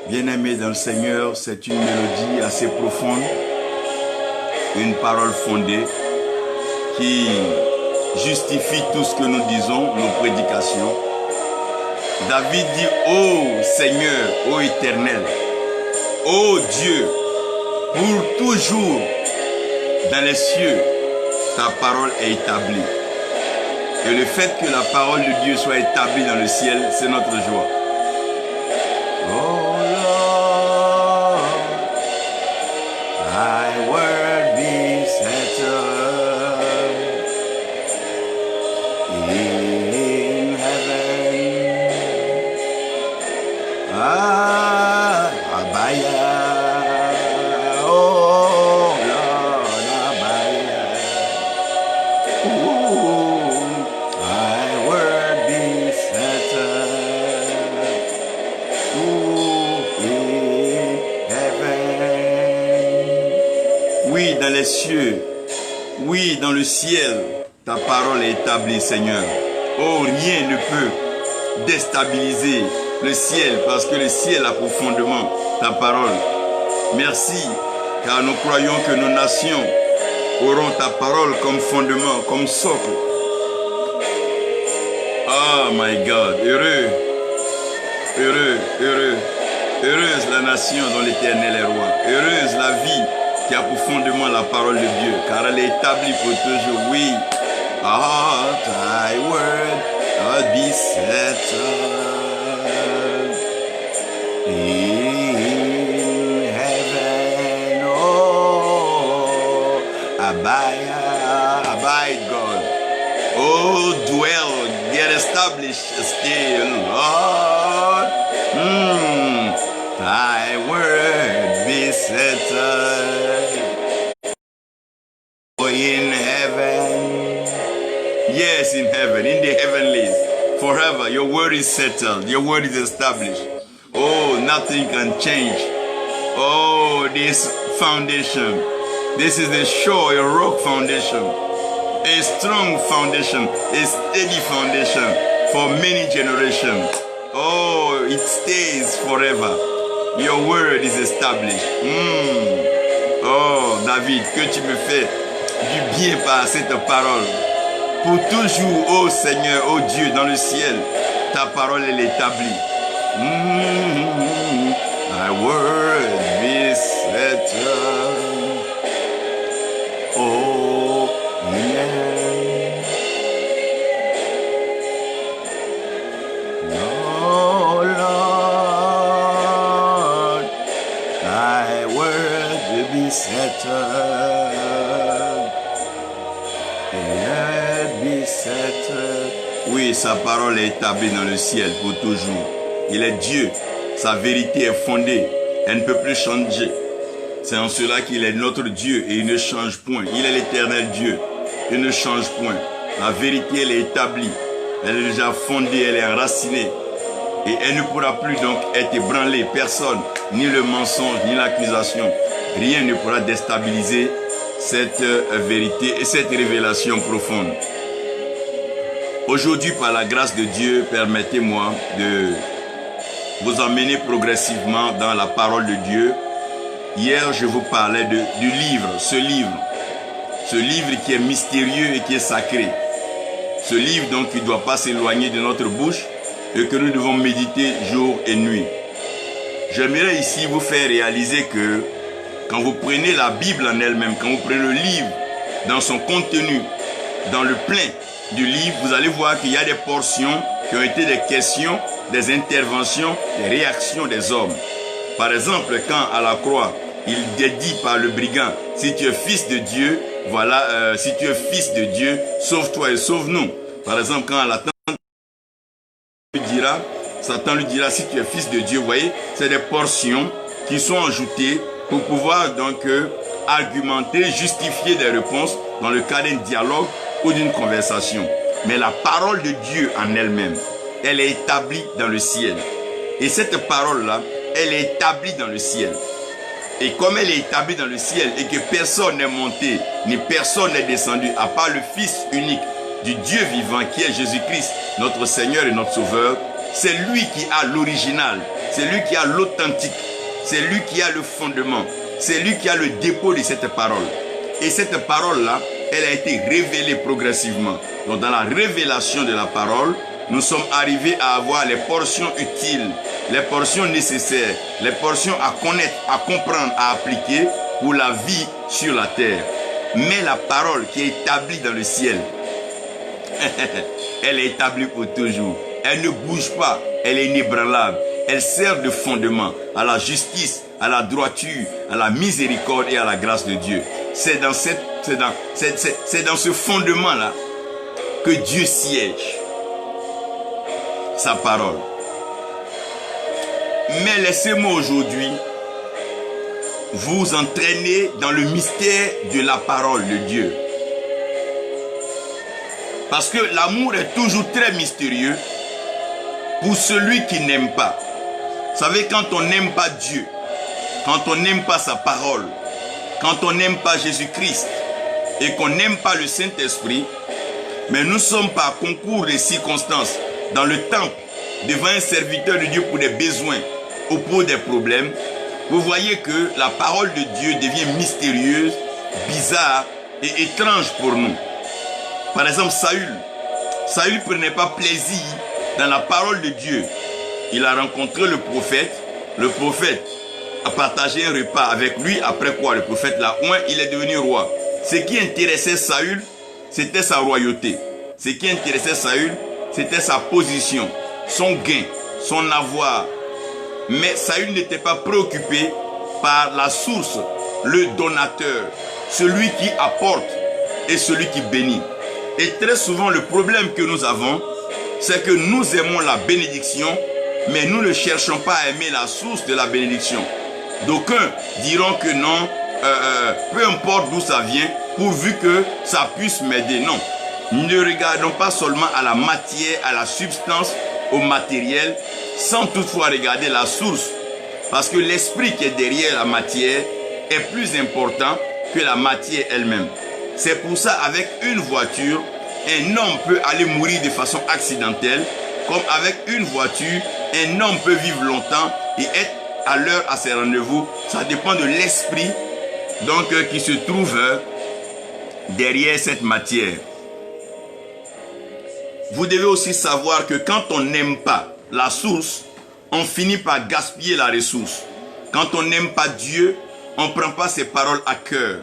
Bien-aimés dans le Seigneur, c'est une mélodie assez profonde, une parole fondée qui justifie tout ce que nous disons, nos prédications. David dit, ô Seigneur, ô Éternel, ô Dieu, pour toujours dans les cieux, ta parole est établie. Et le fait que la parole de Dieu soit établie dans le ciel, c'est notre joie. Oh Lord, thy word be settled in heaven. Ah, Abaya. Oh Lord, Abaya. Ooh, thy word be settled. Oui, dans les cieux, oui, dans le ciel, ta parole est établie, Seigneur. Oh, rien ne peut déstabiliser le ciel, parce que le ciel a pour fondement ta parole. Merci, car nous croyons que nos nations auront ta parole comme fondement, comme socle. Oh my God, heureux, heureux, heureux. Heureuse la nation dont l'Éternel est roi. Heureuse la vie qui a pour fondement la parole de Dieu, car elle est établie pour toujours. Oui. Ah, thy word be settled in heaven. Oh, abide, God. Oh, dwell, get established still, Lord. Thy word be settled in heaven. Yes, in heaven, in the heavenlies. Forever, your word is settled. Your word is established. Oh, nothing can change. Oh, this foundation. This is the sure, a rock foundation. A strong foundation. A steady foundation for many generations. Oh, it stays forever. Your word is established. Oh, David, que tu me fais du bien par cette parole. Pour toujours, oh Seigneur, oh Dieu, dans le ciel, ta parole elle est établie. Thy word be settled. Oh, yeah. Settled, be settled. Oui, sa parole est établie dans le ciel pour toujours. Il est Dieu, sa vérité est fondée, elle ne peut plus changer. C'est en cela qu'il est notre Dieu et il ne change point. Il est l'éternel Dieu, il ne change point. La vérité, elle est établie, elle est déjà fondée, elle est enracinée. Et elle ne pourra plus donc être ébranlée. Personne, ni le mensonge, ni l'accusation. Rien ne pourra déstabiliser cette vérité et cette révélation profonde. Aujourd'hui, par la grâce de Dieu, permettez-moi de vous emmener progressivement dans la parole de Dieu. Hier, je vous parlais du livre, ce livre qui est mystérieux et qui est sacré. Ce livre donc qui ne doit pas s'éloigner de notre bouche et que nous devons méditer jour et nuit. J'aimerais ici vous faire réaliser que quand vous prenez la Bible en elle-même, quand vous prenez le livre dans son contenu, dans le plein du livre, vous allez voir qu'il y a des portions qui ont été des questions, des interventions, des réactions des hommes. Par exemple, quand à la croix, il est dit par le brigand, si tu es fils de Dieu, voilà, si tu es fils de Dieu, sauve-toi et sauve-nous. Par exemple, quand à la tente, Satan lui dira, si tu es fils de Dieu, vous voyez, c'est des portions qui sont ajoutées pour pouvoir donc argumenter, justifier des réponses dans le cadre d'un dialogue ou d'une conversation. Mais la parole de Dieu en elle-même, elle est établie dans le ciel. Et cette parole-là, elle est établie dans le ciel. Et comme elle est établie dans le ciel et que personne n'est monté, ni personne n'est descendu, à part le Fils unique du Dieu vivant qui est Jésus-Christ, notre Seigneur et notre Sauveur, c'est lui qui a l'original. c'est lui qui a l'authentique, c'est lui qui a le fondement, c'est lui qui a le dépôt de cette parole. Et cette parole-là, elle a été révélée progressivement. Donc dans la révélation de la parole, nous sommes arrivés à avoir les portions utiles, les portions nécessaires, les portions à connaître, à comprendre, à appliquer pour la vie sur la terre. Mais la parole qui est établie dans le ciel, elle est établie pour toujours. Elle ne bouge pas, elle est inébranlable. Elle sert de fondement à la justice, à la droiture, à la miséricorde et à la grâce de Dieu. C'est dans ce fondement-là que Dieu siège. Sa parole. Mais laissez-moi aujourd'hui vous entraîner dans le mystère de la parole de Dieu. Parce que l'amour est toujours très mystérieux pour celui qui n'aime pas. Vous savez, quand on n'aime pas Dieu, quand on n'aime pas sa parole, quand on n'aime pas Jésus-Christ et qu'on n'aime pas le Saint-Esprit, mais nous sommes par concours de circonstances dans le temple devant un serviteur de Dieu pour des besoins ou pour des problèmes, vous voyez que la parole de Dieu devient mystérieuse, bizarre et étrange pour nous. Par exemple, Saül ne prenait pas plaisir dans la parole de Dieu. Il a rencontré le prophète a partagé un repas avec lui, après quoi le prophète l'a oint, il est devenu roi. Ce qui intéressait Saül, c'était sa royauté. Ce qui intéressait Saül, c'était sa position, son gain, son avoir. Mais Saül n'était pas préoccupé par la source, le donateur, celui qui apporte et celui qui bénit. Et très souvent, le problème que nous avons, c'est que nous aimons la bénédiction, mais nous ne cherchons pas à aimer la source de la bénédiction. D'aucuns diront que non, peu importe d'où ça vient, pourvu que ça puisse m'aider. Non, ne regardons pas seulement à la matière, à la substance, au matériel, sans toutefois regarder la source. Parce que l'esprit qui est derrière la matière est plus important que la matière elle-même. C'est pour ça, avec une voiture, un homme peut aller mourir de façon accidentelle, comme avec une voiture, un homme peut vivre longtemps et être à l'heure à ses rendez-vous. Ça dépend de l'esprit donc qui se trouve derrière cette matière. Vous devez aussi savoir que quand on n'aime pas la source, on finit par gaspiller la ressource. Quand on n'aime pas Dieu, on ne prend pas ses paroles à cœur.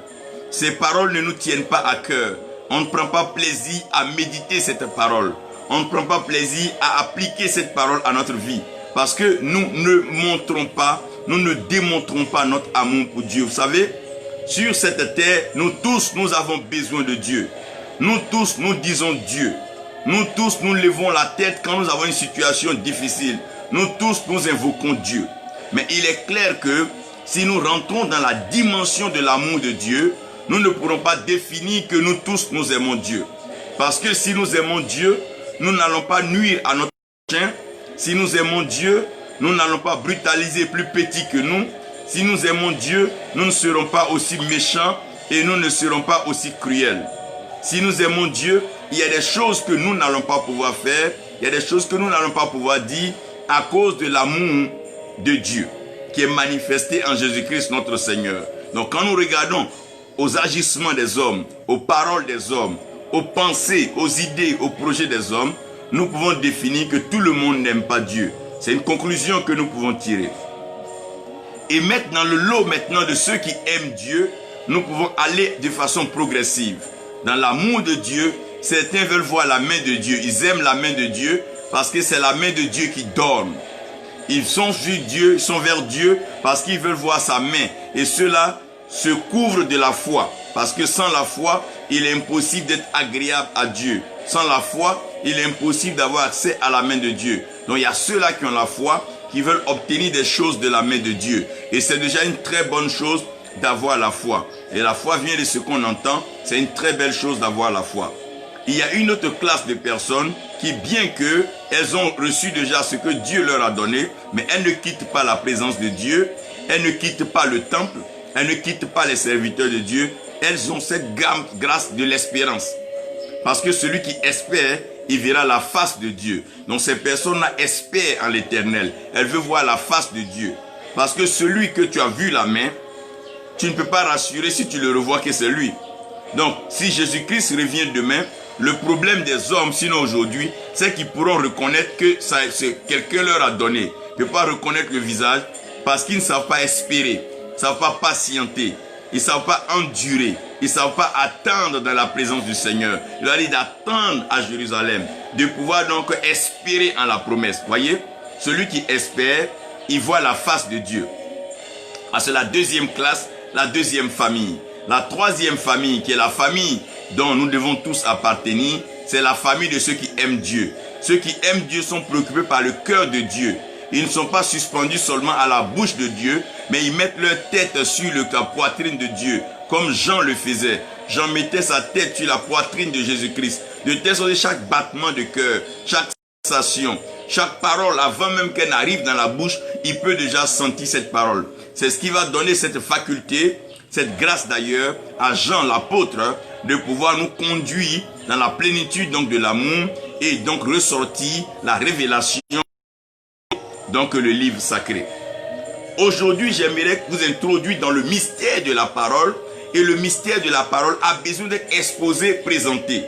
Ces paroles ne nous tiennent pas à cœur. On ne prend pas plaisir à méditer cette parole. On ne prend pas plaisir à appliquer cette parole à notre vie. Parce que nous ne montrons pas, nous ne démontrons pas notre amour pour Dieu. Vous savez, sur cette terre, nous tous, nous avons besoin de Dieu. Nous tous, nous disons Dieu. Nous tous, nous levons la tête quand nous avons une situation difficile. Nous tous, nous invoquons Dieu. Mais il est clair que si nous rentrons dans la dimension de l'amour de Dieu, nous ne pourrons pas définir que nous tous, nous aimons Dieu. Parce que si nous aimons Dieu, nous n'allons pas nuire à notre prochain. Si nous aimons Dieu, nous n'allons pas brutaliser plus petit que nous. Si nous aimons Dieu, nous ne serons pas aussi méchants et nous ne serons pas aussi cruels. Si nous aimons Dieu, il y a des choses que nous n'allons pas pouvoir faire, il y a des choses que nous n'allons pas pouvoir dire à cause de l'amour de Dieu qui est manifesté en Jésus-Christ notre Seigneur. Donc quand nous regardons aux agissements des hommes, aux paroles des hommes, aux pensées, aux idées, aux projets des hommes, nous pouvons définir que tout le monde n'aime pas Dieu. C'est une conclusion que nous pouvons tirer. Et mettre dans le lot maintenant de ceux qui aiment Dieu, nous pouvons aller de façon progressive. Dans l'amour de Dieu, certains veulent voir la main de Dieu. Ils aiment la main de Dieu parce que c'est la main de Dieu qui donne. Ils sont sur Dieu, ils sont vers Dieu parce qu'ils veulent voir sa main. Et ceux-là se couvrent de la foi. Parce que sans la foi, il est impossible d'être agréable à Dieu. Sans la foi, il est impossible d'avoir accès à la main de Dieu. Donc il y a ceux-là qui ont la foi, qui veulent obtenir des choses de la main de Dieu. Et c'est déjà une très bonne chose d'avoir la foi. Et la foi vient de ce qu'on entend. C'est une très belle chose d'avoir la foi. Il y a une autre classe de personnes qui, bien qu'elles ont reçu déjà ce que Dieu leur a donné, mais elles ne quittent pas la présence de Dieu, elles ne quittent pas le temple, elles ne quittent pas les serviteurs de Dieu, elles ont cette grâce de l'espérance. Parce que celui qui espère, il verra la face de Dieu. Donc ces personnes-là espèrent en l'Éternel. Elles veulent voir la face de Dieu. Parce que celui que tu as vu la main, tu ne peux pas rassurer si tu le revois que c'est lui. Donc si Jésus-Christ revient demain, le problème des hommes, sinon aujourd'hui, c'est qu'ils pourront reconnaître que quelqu'un leur a donné. Ils ne peuvent pas reconnaître le visage parce qu'ils ne savent pas espérer, ils ne savent pas patienter, ils ne savent pas endurer, ils ne savent pas attendre dans la présence du Seigneur. Il a dit d'attendre à Jérusalem, de pouvoir donc espérer en la promesse. Voyez, celui qui espère, il voit la face de Dieu. Ah, c'est la deuxième classe, la deuxième famille. La troisième famille, qui est la famille dont nous devons tous appartenir, c'est la famille de ceux qui aiment Dieu. Ceux qui aiment Dieu sont préoccupés par le cœur de Dieu. Ils ne sont pas suspendus seulement à la bouche de Dieu, mais ils mettent leur tête sur la poitrine de Dieu, comme Jean le faisait. Jean mettait sa tête sur la poitrine de Jésus-Christ, de telle sorte que chaque battement de cœur, chaque sensation, chaque parole, avant même qu'elle n'arrive dans la bouche, il peut déjà sentir cette parole. C'est ce qui va donner cette faculté, cette grâce d'ailleurs, à Jean l'apôtre, de pouvoir nous conduire dans la plénitude donc de l'amour et donc ressortir la révélation donc le livre sacré. Aujourd'hui, j'aimerais vous introduire dans le mystère de la parole, et le mystère de la parole a besoin d'être exposé, présenté.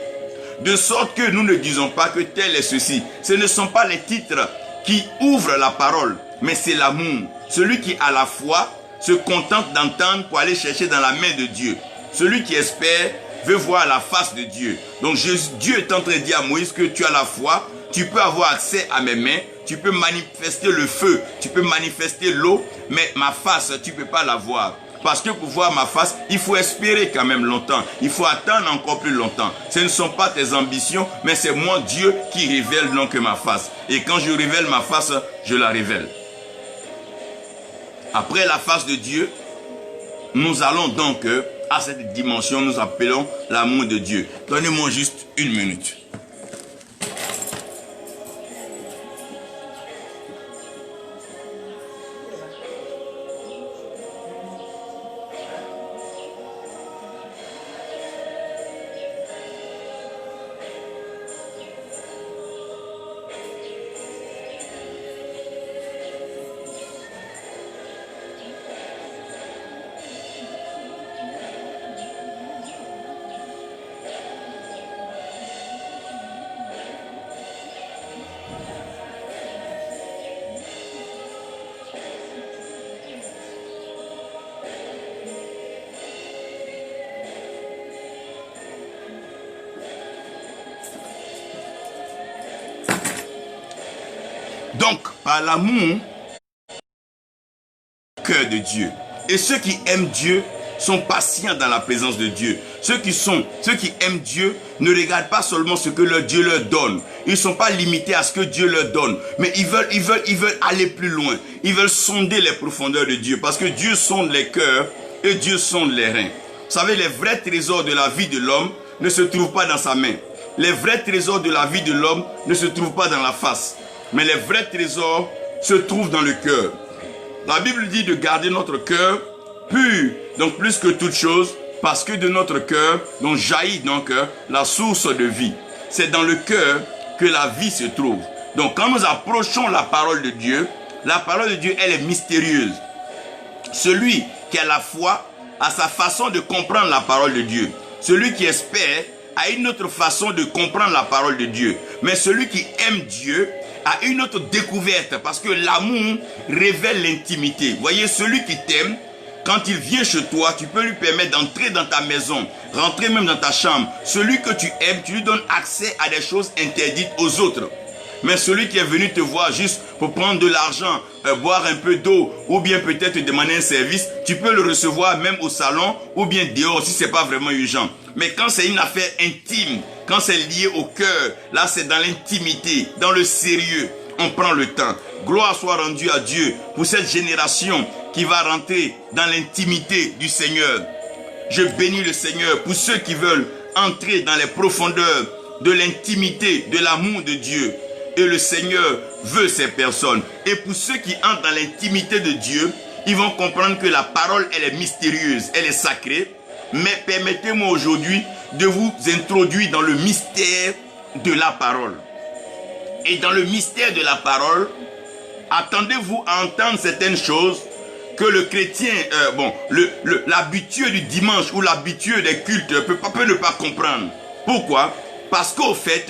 De sorte que nous ne disons pas que tel est ceci. Ce ne sont pas les titres qui ouvrent la parole, mais c'est l'amour. Celui qui a la foi se contente d'entendre pour aller chercher dans la main de Dieu. Celui qui espère veut voir la face de Dieu. Donc Dieu est en train de dire à Moïse que tu as la foi, tu peux avoir accès à mes mains, tu peux manifester le feu, tu peux manifester l'eau, mais ma face, tu ne peux pas la voir. Parce que pour voir ma face, il faut espérer quand même longtemps. Il faut attendre encore plus longtemps. Ce ne sont pas tes ambitions, mais c'est moi, Dieu, qui révèle donc ma face. Et quand je révèle ma face, je la révèle. Après la face de Dieu, nous allons donc à cette dimension, nous appelons l'amour de Dieu. Donnez-moi juste une minute. Donc, par l'amour, cœur de Dieu. Et ceux qui aiment Dieu sont patients dans la présence de Dieu. Ceux qui aiment Dieu ne regardent pas seulement ce que leur Dieu leur donne. Ils ne sont pas limités à ce que Dieu leur donne. Mais ils veulent aller plus loin. Ils veulent sonder les profondeurs de Dieu. Parce que Dieu sonde les cœurs et Dieu sonde les reins. Vous savez, les vrais trésors de la vie de l'homme ne se trouvent pas dans sa main. Les vrais trésors de la vie de l'homme ne se trouvent pas dans la face. Mais les vrais trésors se trouvent dans le cœur. La Bible dit de garder notre cœur pur, donc plus que toute chose, parce que de notre cœur, donc jaillit donc la source de vie. C'est dans le cœur que la vie se trouve. Donc quand nous approchons la parole de Dieu, elle est mystérieuse. Celui qui a la foi a sa façon de comprendre la parole de Dieu. Celui qui espère a une autre façon de comprendre la parole de Dieu. Mais celui qui aime Dieu a une autre découverte, parce que l'amour révèle l'intimité. Vous voyez, celui qui t'aime, quand il vient chez toi, tu peux lui permettre d'entrer dans ta maison, rentrer même dans ta chambre. Celui que tu aimes, tu lui donnes accès à des choses interdites aux autres. Mais celui qui est venu te voir juste pour prendre de l'argent, boire un peu d'eau, ou bien peut-être demander un service, tu peux le recevoir même au salon, ou bien dehors si ce n'est pas vraiment urgent. Mais quand c'est une affaire intime, quand c'est lié au cœur, là c'est dans l'intimité, dans le sérieux, on prend le temps. Gloire soit rendue à Dieu pour cette génération qui va rentrer dans l'intimité du Seigneur. Je bénis le Seigneur pour ceux qui veulent entrer dans les profondeurs de l'intimité, de l'amour de Dieu. Et le Seigneur veut ces personnes. Et pour ceux qui entrent dans l'intimité de Dieu, ils vont comprendre que la parole, elle est mystérieuse, elle est sacrée. Mais permettez-moi aujourd'hui de vous introduire dans le mystère de la parole. Et dans le mystère de la parole, attendez-vous à entendre certaines choses que le chrétien, l'habitué du dimanche ou l'habitué des cultes peut ne pas comprendre. Pourquoi? Parce qu'au fait,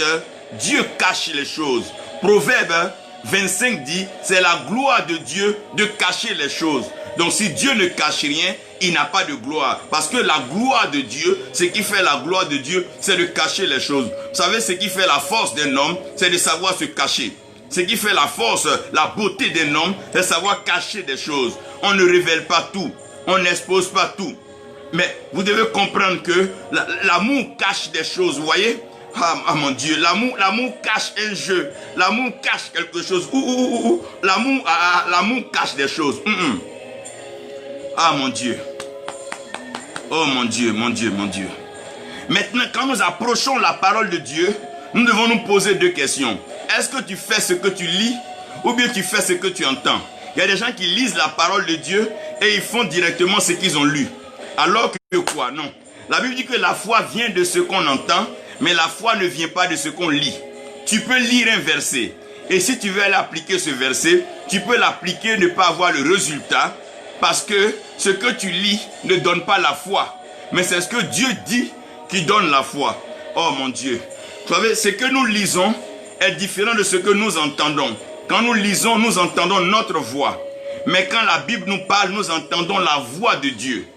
Dieu cache les choses. Proverbe 25 dit, c'est la gloire de Dieu de cacher les choses. Donc si Dieu ne cache rien, il n'a pas de gloire. Parce que la gloire de Dieu, ce qui fait la gloire de Dieu, c'est de cacher les choses. Vous savez, ce qui fait la force d'un homme, c'est de savoir se cacher. Ce qui fait la force, la beauté d'un homme, c'est de savoir cacher des choses. On ne révèle pas tout. On n'expose pas tout. Mais vous devez comprendre que l'amour cache des choses, vous voyez? Ah mon Dieu, l'amour cache un jeu. L'amour cache quelque chose. L'amour cache des choses. Ah mon Dieu. Oh mon Dieu, mon Dieu, mon Dieu. Maintenant, quand nous approchons la parole de Dieu, nous devons nous poser deux questions. Est-ce que tu fais ce que tu lis ou bien tu fais ce que tu entends? Il y a des gens qui lisent la parole de Dieu et ils font directement ce qu'ils ont lu. Alors que quoi? Non. La Bible dit que la foi vient de ce qu'on entend, mais la foi ne vient pas de ce qu'on lit. Tu peux lire un verset et si tu veux aller appliquer ce verset, tu peux l'appliquer, ne pas avoir le résultat parce que ce que tu lis ne donne pas la foi. Mais c'est ce que Dieu dit qui donne la foi. Oh mon Dieu. Vous savez, ce que nous lisons est différent de ce que nous entendons. Quand nous lisons, nous entendons notre voix. Mais quand la Bible nous parle, nous entendons la voix de Dieu.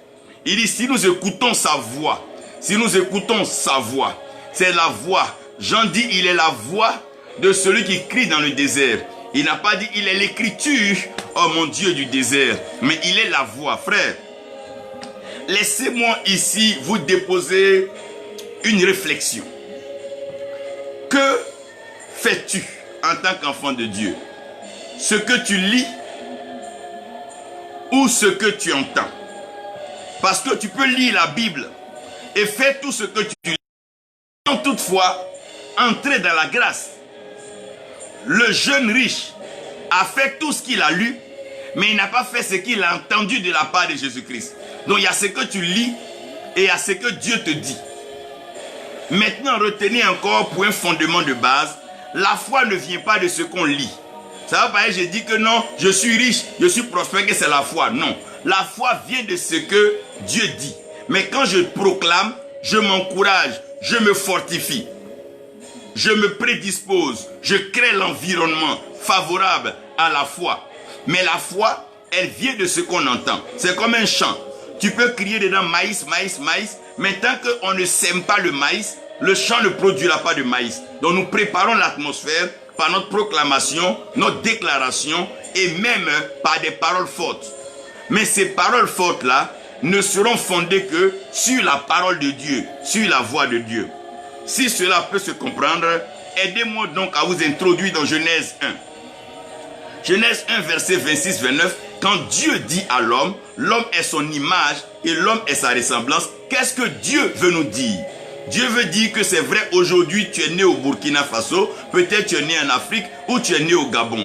Il dit, si nous écoutons sa voix, si nous écoutons sa voix, c'est la voix. Jean dit, il est la voix de celui qui crie dans le désert. Il n'a pas dit, il est l'écriture, oh mon Dieu, du désert. Mais il est la voix, frère. Laissez-moi ici vous déposer une réflexion. Que fais-tu en tant qu'enfant de Dieu? Ce que tu lis ou ce que tu entends? Parce que tu peux lire la Bible et faire tout ce que tu lis, sans toutefois entrer dans la grâce. Le jeune riche a fait tout ce qu'il a lu, mais il n'a pas fait ce qu'il a entendu de la part de Jésus-Christ. Donc il y a ce que tu lis et il y a ce que Dieu te dit. Maintenant, retenez encore pour un fondement de base, la foi ne vient pas de ce qu'on lit. Ça va pas être, je dis que non, je suis riche, je suis prospère, que c'est la foi. Non, la foi vient de ce que Dieu dit. Mais quand je proclame, je m'encourage, je me fortifie. Je me prédispose, je crée l'environnement favorable à la foi. Mais la foi, elle vient de ce qu'on entend. C'est comme un champ. Tu peux crier dedans maïs, maïs, maïs, mais tant qu'on ne sème pas le maïs, le champ ne produira pas de maïs. Donc nous préparons l'atmosphère par notre proclamation, notre déclaration et même par des paroles fortes. Mais ces paroles fortes-là ne seront fondées que sur la parole de Dieu, sur la voix de Dieu. Si cela peut se comprendre, aidez-moi donc à vous introduire dans Genèse 1. Genèse 1, verset 26-29, quand Dieu dit à l'homme, l'homme est son image et l'homme est sa ressemblance, qu'est-ce que Dieu veut nous dire? Dieu veut dire que c'est vrai, aujourd'hui tu es né au Burkina Faso, peut-être tu es né en Afrique ou tu es né au Gabon.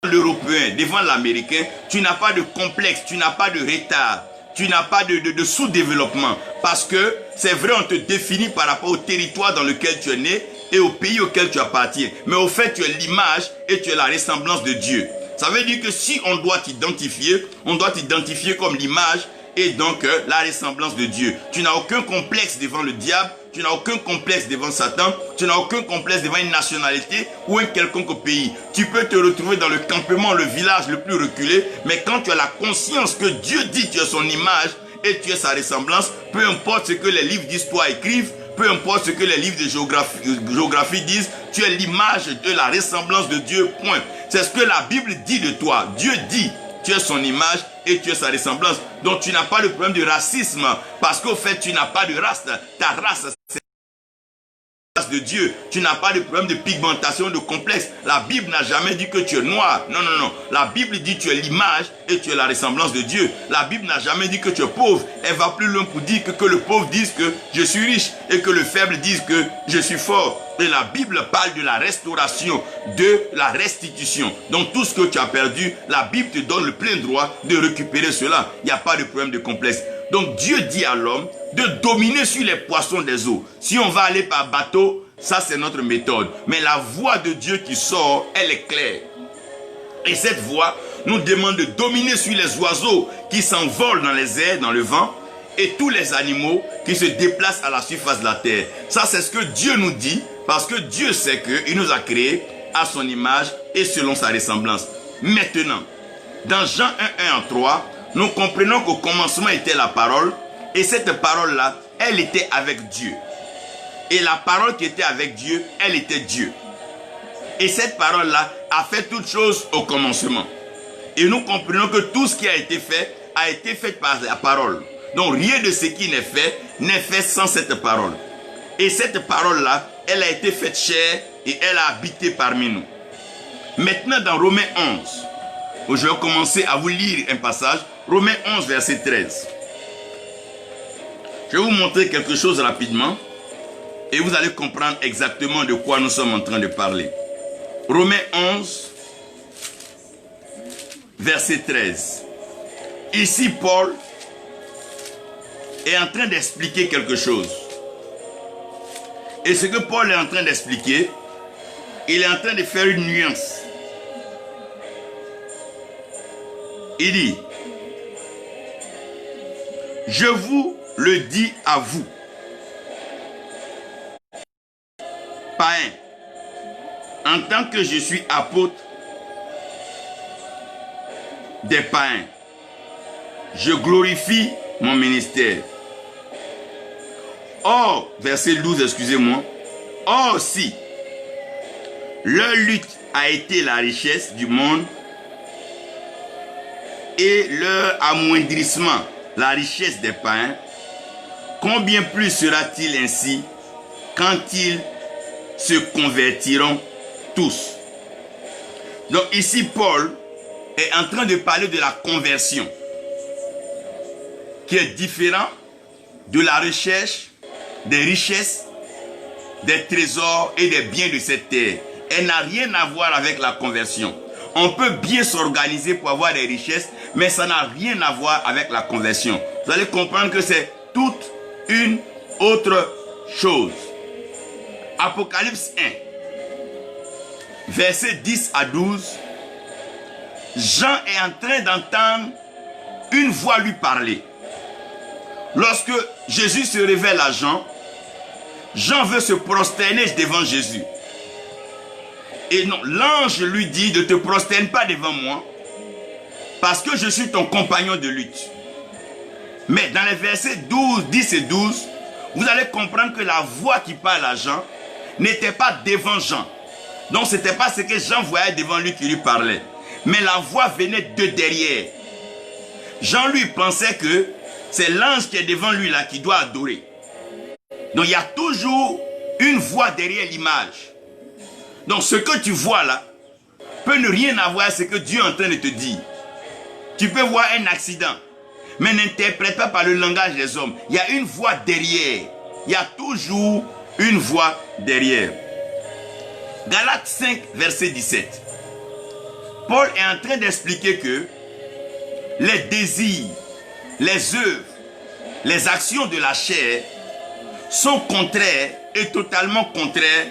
L'Européen, devant l'Américain, tu n'as pas de complexe, tu n'as pas de retard, tu n'as pas de sous-développement. Parce que c'est vrai, on te définit par rapport au territoire dans lequel tu es né et au pays auquel tu appartiens. Mais au fait, tu es l'image et tu es la ressemblance de Dieu. Ça veut dire que si on doit t'identifier comme l'image et donc la ressemblance de Dieu. Tu n'as aucun complexe devant le diable, tu n'as aucun complexe devant Satan, tu n'as aucun complexe devant une nationalité ou un quelconque pays. Tu peux te retrouver dans le campement, le village le plus reculé, mais quand tu as la conscience que Dieu dit tu es son image et tu es sa ressemblance, peu importe ce que les livres d'histoire écrivent, peu importe ce que les livres de géographie disent, tu es l'image de la ressemblance de Dieu, point. C'est ce que la Bible dit de toi. Dieu dit, tu es son image et tu es sa ressemblance. Donc tu n'as pas de problème de racisme parce qu'au fait tu n'as pas de race. Ta race c'est la race de Dieu. Tu n'as pas de problème de pigmentation, de complexe. La Bible n'a jamais dit que tu es noir. Non, non, non. La Bible dit que tu es l'image et tu es la ressemblance de Dieu. La Bible n'a jamais dit que tu es pauvre. Elle va plus loin pour dire que le pauvre dise que je suis riche et que le faible dise que je suis fort. Et la Bible parle de la restauration, de la restitution. Donc tout ce que tu as perdu, la Bible te donne le plein droit de récupérer cela. Il n'y a pas de problème de complexe. Donc Dieu dit à l'homme de dominer sur les poissons des eaux. Si on va aller par bateau, ça c'est notre méthode. Mais la voix de Dieu qui sort, elle est claire. Et cette voix nous demande de dominer sur les oiseaux qui s'envolent dans les airs, dans le vent, et tous les animaux qui se déplacent à la surface de la terre. Ça c'est ce que Dieu nous dit, parce que Dieu sait qu'il nous a créés à son image et selon sa ressemblance. Maintenant, dans Jean 1, 1 à 3, nous comprenons qu'au commencement était la parole, et cette parole-là, elle était avec Dieu. Et la parole qui était avec Dieu, elle était Dieu. Et cette parole-là a fait toutes choses au commencement. Et nous comprenons que tout ce qui a été fait par la parole. Donc rien de ce qui n'est fait sans cette parole. Et cette parole-là, elle a été faite chair et elle a habité parmi nous. Maintenant dans Romains 11, je vais commencer à vous lire un passage. Romains 11, verset 13. Je vais vous montrer quelque chose rapidement et vous allez comprendre exactement de quoi nous sommes en train de parler. Romains 11, verset 13. Ici, Paul est en train d'expliquer quelque chose. Et ce que Paul est en train d'expliquer, il est en train de faire une nuance. Il dit, je vous le dis à vous, païens, en tant que je suis apôtre des païens, je glorifie mon ministère. Or, verset 12, excusez-moi. Or, si leur lutte a été la richesse du monde et leur amoindrissement, la richesse des païens, combien plus sera-t-il ainsi quand ils se convertiront tous? Donc ici, Paul est en train de parler de la conversion, qui est différent de la recherche des richesses, des trésors et des biens de cette terre. Elle n'a rien à voir avec la conversion. On peut bien s'organiser pour avoir des richesses, mais ça n'a rien à voir avec la conversion. Vous allez comprendre que c'est toute une autre chose. Apocalypse 1, versets 10 à 12, Jean est en train d'entendre une voix lui parler. Lorsque Jésus se révèle à Jean, Jean veut se prosterner devant Jésus. Et non, l'ange lui dit, ne te prosterne pas devant moi, parce que je suis ton compagnon de lutte. Mais dans les versets 12, 10 et 12, vous allez comprendre que la voix qui parle à Jean n'était pas devant Jean. Donc ce n'était pas ce que Jean voyait devant lui qui lui parlait. Mais la voix venait de derrière. Jean lui pensait que c'est l'ange qui est devant lui là qui doit adorer. Donc il y a toujours une voix derrière l'image. Donc ce que tu vois là peut ne rien avoir à ce que Dieu est en train de te dire. Tu peux voir un accident, mais n'interprète pas par le langage des hommes. Il y a une voix derrière. Il y a toujours une voix derrière. Galates 5, verset 17. Paul est en train d'expliquer que les désirs, les œuvres, les actions de la chair sont contraires et totalement contraires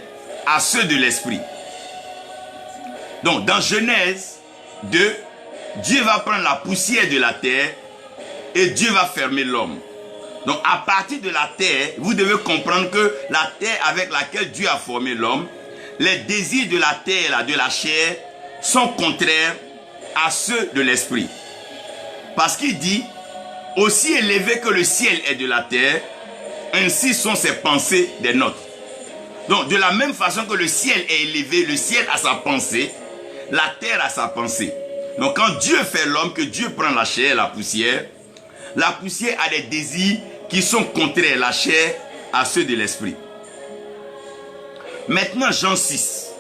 à ceux de l'esprit. Donc dans Genèse 2, Dieu va prendre la poussière de la terre et Dieu va fermer l'homme. Donc à partir de la terre, vous devez comprendre que la terre avec laquelle Dieu a formé l'homme, les désirs de la terre, de la chair, sont contraires à ceux de l'esprit. Parce qu'il dit, aussi élevé que le ciel est de la terre, ainsi sont ses pensées des nôtres. Donc de la même façon que le ciel est élevé, le ciel a sa pensée, la terre a sa pensée. Donc quand Dieu fait l'homme, que Dieu prend la chair, la poussière a des désirs qui sont contraires, la chair, à ceux de l'esprit. Maintenant Jean 6.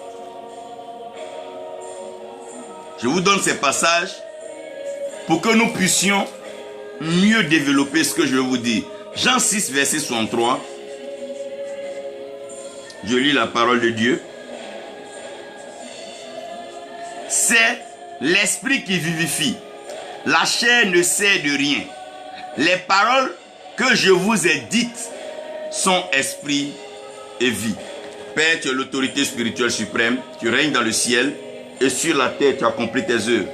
Je vous donne ces passages pour que nous puissions mieux développer ce que je vais vous dire. Jean 6, verset 63. Je lis la parole de Dieu. C'est l'esprit qui vivifie. La chair ne sert de rien. Les paroles que je vous ai dites sont esprit et vie. Père, tu es l'autorité spirituelle suprême, tu règnes dans le ciel et sur la terre tu accomplis tes œuvres.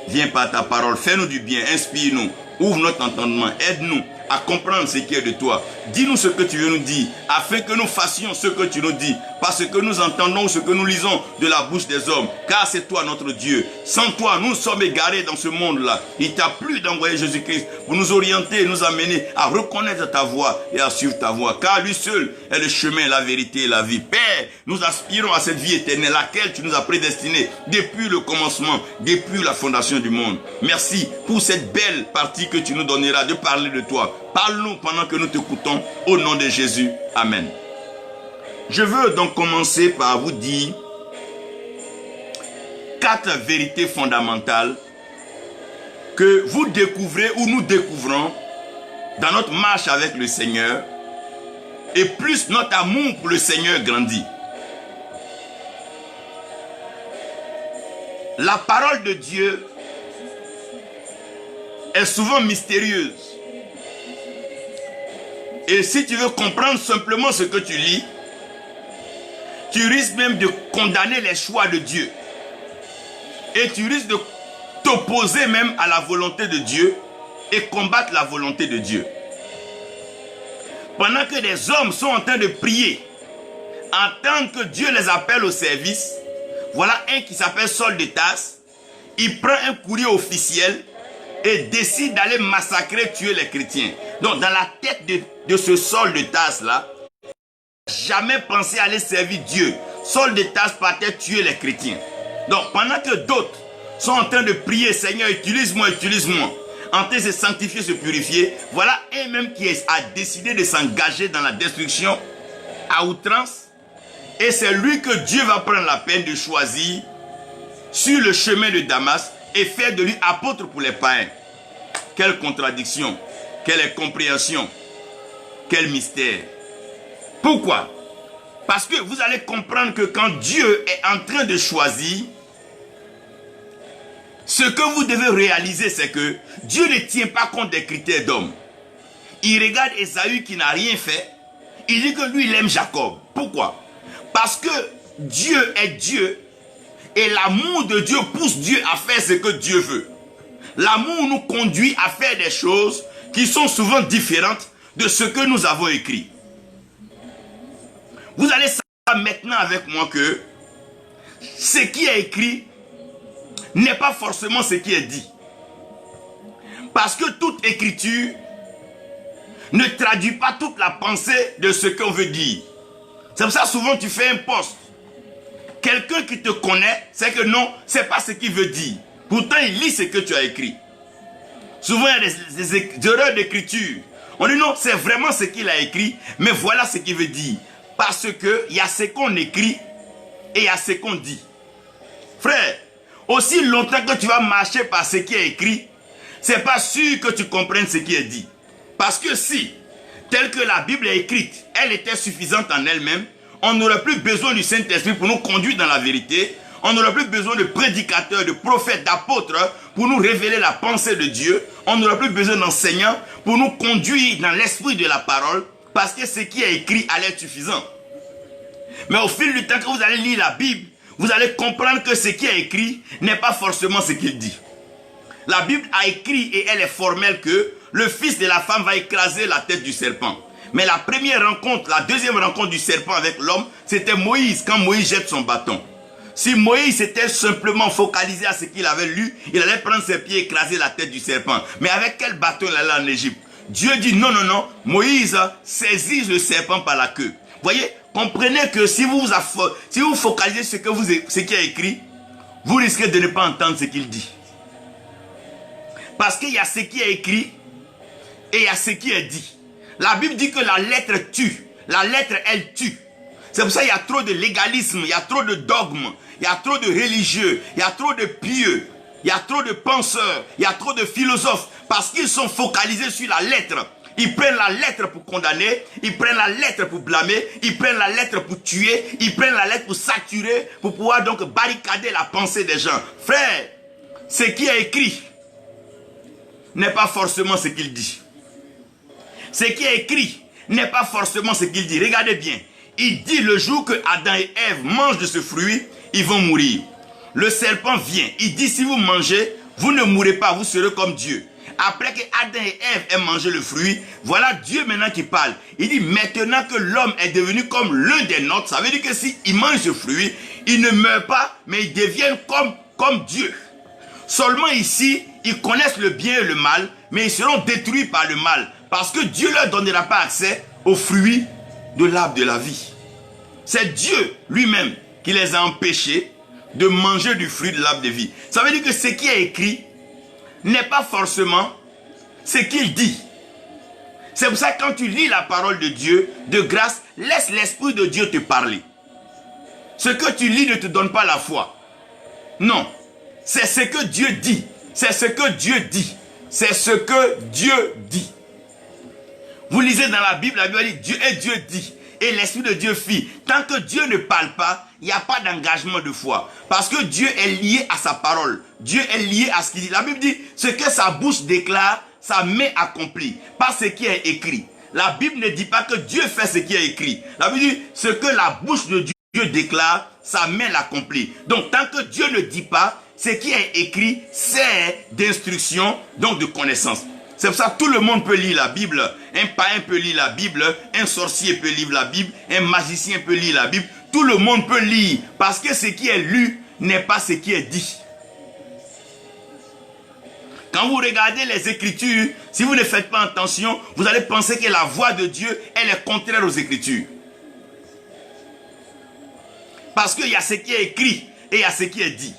Viens par ta parole, fais-nous du bien, inspire-nous, ouvre notre entendement, aide-nous à comprendre ce qui est de toi. Dis-nous ce que tu veux nous dire, afin que nous fassions ce que tu nous dis, parce que nous entendons ce que nous lisons de la bouche des hommes, car c'est toi notre Dieu. Sans toi, nous sommes égarés dans ce monde-là. Il t'a plu d'envoyer Jésus-Christ pour nous orienter, nous amener à reconnaître ta voix et à suivre ta voix, car lui seul est le chemin, la vérité et la vie. Père, nous aspirons à cette vie éternelle, laquelle tu nous as prédestinés depuis le commencement, depuis la fondation du monde. Merci pour cette belle partie que tu nous donneras de parler de toi. Parle-nous pendant que nous t'écoutons, au nom de Jésus. Amen. Je veux donc commencer par vous dire 4 vérités fondamentales que vous découvrez ou nous découvrons dans notre marche avec le Seigneur, et plus notre amour pour le Seigneur grandit. La parole de Dieu est souvent mystérieuse. Et si tu veux comprendre simplement ce que tu lis, tu risques même de condamner les choix de Dieu. Et tu risques de t'opposer même à la volonté de Dieu et combattre la volonté de Dieu. Pendant que des hommes sont en train de prier, en tant que Dieu les appelle au service, voilà un qui s'appelle Saul de Tarse, il prend un courrier officiel et décide d'aller massacrer, tuer les chrétiens. Donc dans la tête de ce Saul de Tarse là, jamais pensé aller servir Dieu. Saul de Tarse partait tuer les chrétiens. Donc pendant que d'autres sont en train de prier, Seigneur, utilise-moi, utilise-moi, en train de se sanctifier, se purifier, voilà un même qui a décidé de s'engager dans la destruction à outrance. Et c'est lui que Dieu va prendre la peine de choisir sur le chemin de Damas et faire de lui apôtre pour les païens. Quelle contradiction, quelle incompréhension, quel mystère. Pourquoi? Parce que vous allez comprendre que quand Dieu est en train de choisir, ce que vous devez réaliser, c'est que Dieu ne tient pas compte des critères d'homme. Il regarde Ésaü qui n'a rien fait. Il dit que lui, il aime Jacob. Pourquoi? Parce que Dieu est Dieu et l'amour de Dieu pousse Dieu à faire ce que Dieu veut. L'amour nous conduit à faire des choses qui sont souvent différentes de ce que nous avons écrit. Vous allez savoir maintenant avec moi que ce qui est écrit n'est pas forcément ce qui est dit. Parce que toute écriture ne traduit pas toute la pensée de ce qu'on veut dire. C'est pour ça souvent tu fais un post. Quelqu'un qui te connaît, c'est que non, c'est pas ce qu'il veut dire. Pourtant, il lit ce que tu as écrit. Souvent, il y a des erreurs d'écriture. On dit non, c'est vraiment ce qu'il a écrit, mais voilà ce qu'il veut dire. Parce qu'il y a ce qu'on écrit et il y a ce qu'on dit. Frère, aussi longtemps que tu vas marcher par ce qui est écrit, c'est pas sûr que tu comprennes ce qui est dit. Parce que si, telle que la Bible est écrite, elle était suffisante en elle-même, on n'aurait plus besoin du Saint-Esprit pour nous conduire dans la vérité. On n'aurait plus besoin de prédicateurs, de prophètes, d'apôtres pour nous révéler la pensée de Dieu. On n'aurait plus besoin d'enseignants pour nous conduire dans l'esprit de la parole, parce que ce qui est écrit allait être suffisant. Mais au fil du temps que vous allez lire la Bible, vous allez comprendre que ce qui est écrit n'est pas forcément ce qu'il dit. La Bible a écrit et elle est formelle que le fils de la femme va écraser la tête du serpent. Mais la première rencontre, la deuxième rencontre du serpent avec l'homme, c'était Moïse, quand Moïse jette son bâton. Si Moïse s'était simplement focalisé à ce qu'il avait lu, il allait prendre ses pieds et écraser la tête du serpent. Mais avec quel bâton il allait en Égypte? Dieu dit non, non, non, Moïse saisit le serpent par la queue. Voyez, comprenez que si vous focalisez sur ce qui est écrit, vous risquez de ne pas entendre ce qu'il dit. Parce qu'il y a ce qui est écrit et il y a ce qui est dit. La Bible dit que la lettre tue. La lettre, elle tue. C'est pour ça qu'il y a trop de légalisme, il y a trop de dogmes, il y a trop de religieux, il y a trop de pieux, il y a trop de penseurs, il y a trop de philosophes. Parce qu'ils sont focalisés sur la lettre. Ils prennent la lettre pour condamner, ils prennent la lettre pour blâmer, ils prennent la lettre pour tuer, ils prennent la lettre pour saturer, pour pouvoir donc barricader la pensée des gens. Frère, ce qui est écrit n'est pas forcément ce qu'il dit. Ce qui est écrit n'est pas forcément ce qu'il dit. Regardez bien. Il dit le jour que Adam et Ève mangent de ce fruit, ils vont mourir. Le serpent vient. Il dit si vous mangez, vous ne mourrez pas, vous serez comme Dieu. Après que Adam et Ève aient mangé le fruit, voilà Dieu maintenant qui parle. Il dit maintenant que l'homme est devenu comme l'un des nôtres, ça veut dire que s'il mange ce fruit, il ne meurt pas, mais ils deviennent comme Dieu. Seulement ici, ils connaissent le bien et le mal, mais ils seront détruits par le mal. Parce que Dieu ne leur donnera pas accès aux fruits de l'arbre de la vie. C'est Dieu lui-même qui les a empêchés de manger du fruit de l'arbre de vie. Ça veut dire que ce qui est écrit n'est pas forcément ce qu'il dit. C'est pour ça que quand tu lis la parole de Dieu, de grâce, laisse l'Esprit de Dieu te parler. Ce que tu lis ne te donne pas la foi. Non. C'est ce que Dieu dit. C'est ce que Dieu dit. C'est ce que Dieu dit. Vous lisez dans la Bible dit Dieu et Dieu dit. Et l'Esprit de Dieu fit. Tant que Dieu ne parle pas, il n'y a pas d'engagement de foi. Parce que Dieu est lié à sa parole. Dieu est lié à ce qu'il dit. La Bible dit, ce que sa bouche déclare, sa main accomplit. Pas ce qui est écrit. La Bible ne dit pas que Dieu fait ce qui est écrit. La Bible dit, ce que la bouche de Dieu déclare, sa main l'accomplit. Donc tant que Dieu ne dit pas, ce qui est écrit, c'est d'instruction, donc de connaissance. C'est pour ça que tout le monde peut lire la Bible. Un païen peut lire la Bible, un sorcier peut lire la Bible, un magicien peut lire la Bible. Tout le monde peut lire parce que ce qui est lu n'est pas ce qui est dit. Quand vous regardez les Écritures, si vous ne faites pas attention, vous allez penser que la voix de Dieu, elle est contraire aux Écritures. Parce qu'il y a ce qui est écrit et il y a ce qui est dit.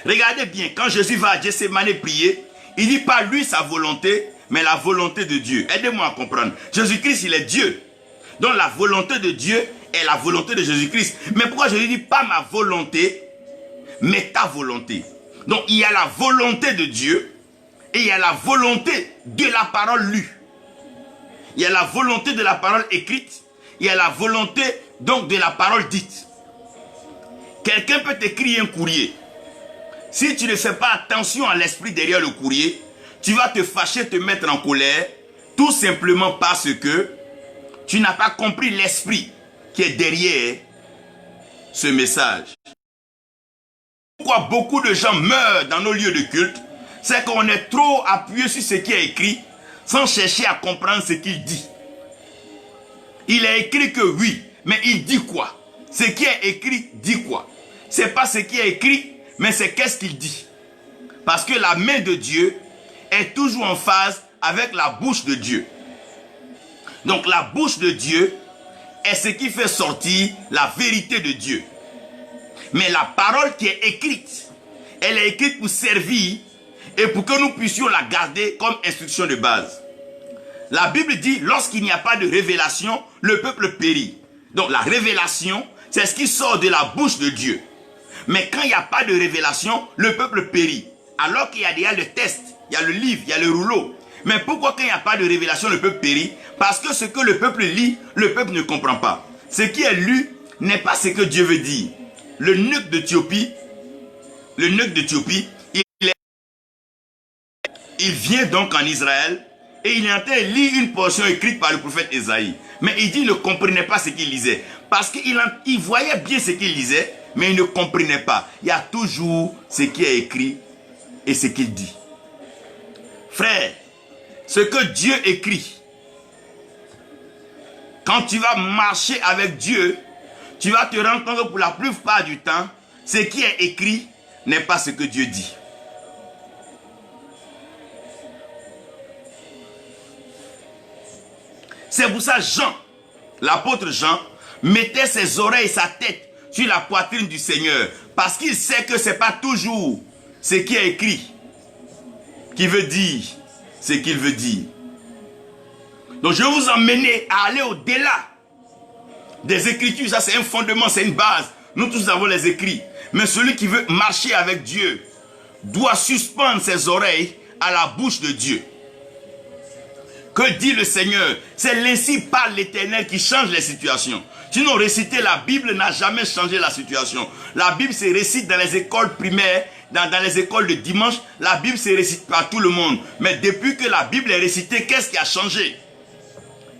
Regardez bien, quand Jésus va à Gethsémane prier, il dit pas lui sa volonté, mais la volonté de Dieu. Aidez-moi à comprendre. Jésus-Christ, il est Dieu. Donc la volonté de Dieu est la volonté de Jésus-Christ. Mais pourquoi je ne dis pas ma volonté, mais ta volonté? Donc il y a la volonté de Dieu et il y a la volonté de la parole lue. Il y a la volonté de la parole écrite. Il y a la volonté donc de la parole dite. Quelqu'un peut t'écrire un courrier. Si tu ne fais pas attention à l'esprit derrière le courrier, tu vas te fâcher, te mettre en colère, tout simplement parce que tu n'as pas compris l'esprit qui est derrière ce message. Pourquoi beaucoup de gens meurent dans nos lieux de culte, c'est qu'on est trop appuyé sur ce qui est écrit sans chercher à comprendre ce qu'il dit. Il est écrit que oui, mais il dit quoi? Ce qui est écrit dit quoi? C'est pas ce qui est écrit, mais c'est qu'est-ce qu'il dit. Parce que la main de Dieu est toujours en phase avec la bouche de Dieu. Donc la bouche de Dieu est ce qui fait sortir la vérité de Dieu. Mais la parole qui est écrite, elle est écrite pour servir et pour que nous puissions la garder comme instruction de base. La Bible dit, lorsqu'il n'y a pas de révélation, le peuple périt. Donc la révélation, c'est ce qui sort de la bouche de Dieu. Mais quand il n'y a pas de révélation, le peuple périt. Alors qu'il y a déjà le test, il y a le livre, il y a le rouleau. Mais pourquoi quand il n'y a pas de révélation, le peuple périt? Parce que ce que le peuple lit, le peuple ne comprend pas. Ce qui est lu n'est pas ce que Dieu veut dire. L'eunuque d'Éthiopie, il vient donc en Israël et il est en train de lire une portion écrite par le prophète Ésaïe. Mais il dit qu'il ne comprenait pas ce qu'il lisait. Parce qu'il voyait bien ce qu'il lisait, mais il ne comprenait pas. Il y a toujours ce qui est écrit et ce qu'il dit. Frère, ce que Dieu écrit, quand tu vas marcher avec Dieu, tu vas te rendre compte que pour la plupart du temps, ce qui est écrit n'est pas ce que Dieu dit. C'est pour ça Jean, l'apôtre Jean, mettait ses oreilles et sa tête sur la poitrine du Seigneur. Parce qu'il sait que ce n'est pas toujours ce qui est écrit qui veut dire ce qu'il veut dire. Donc je vais vous emmener à aller au-delà des Écritures. Ça c'est un fondement, c'est une base. Nous tous avons les écrits. Mais celui qui veut marcher avec Dieu doit suspendre ses oreilles à la bouche de Dieu. Que dit le Seigneur? C'est l'ainsi parle l'Éternel qui change les situations. Sinon, réciter la Bible n'a jamais changé la situation. La Bible se récite dans les écoles primaires, dans les écoles de dimanche. La Bible se récite par tout le monde. Mais depuis que la Bible est récitée, qu'est-ce qui a changé?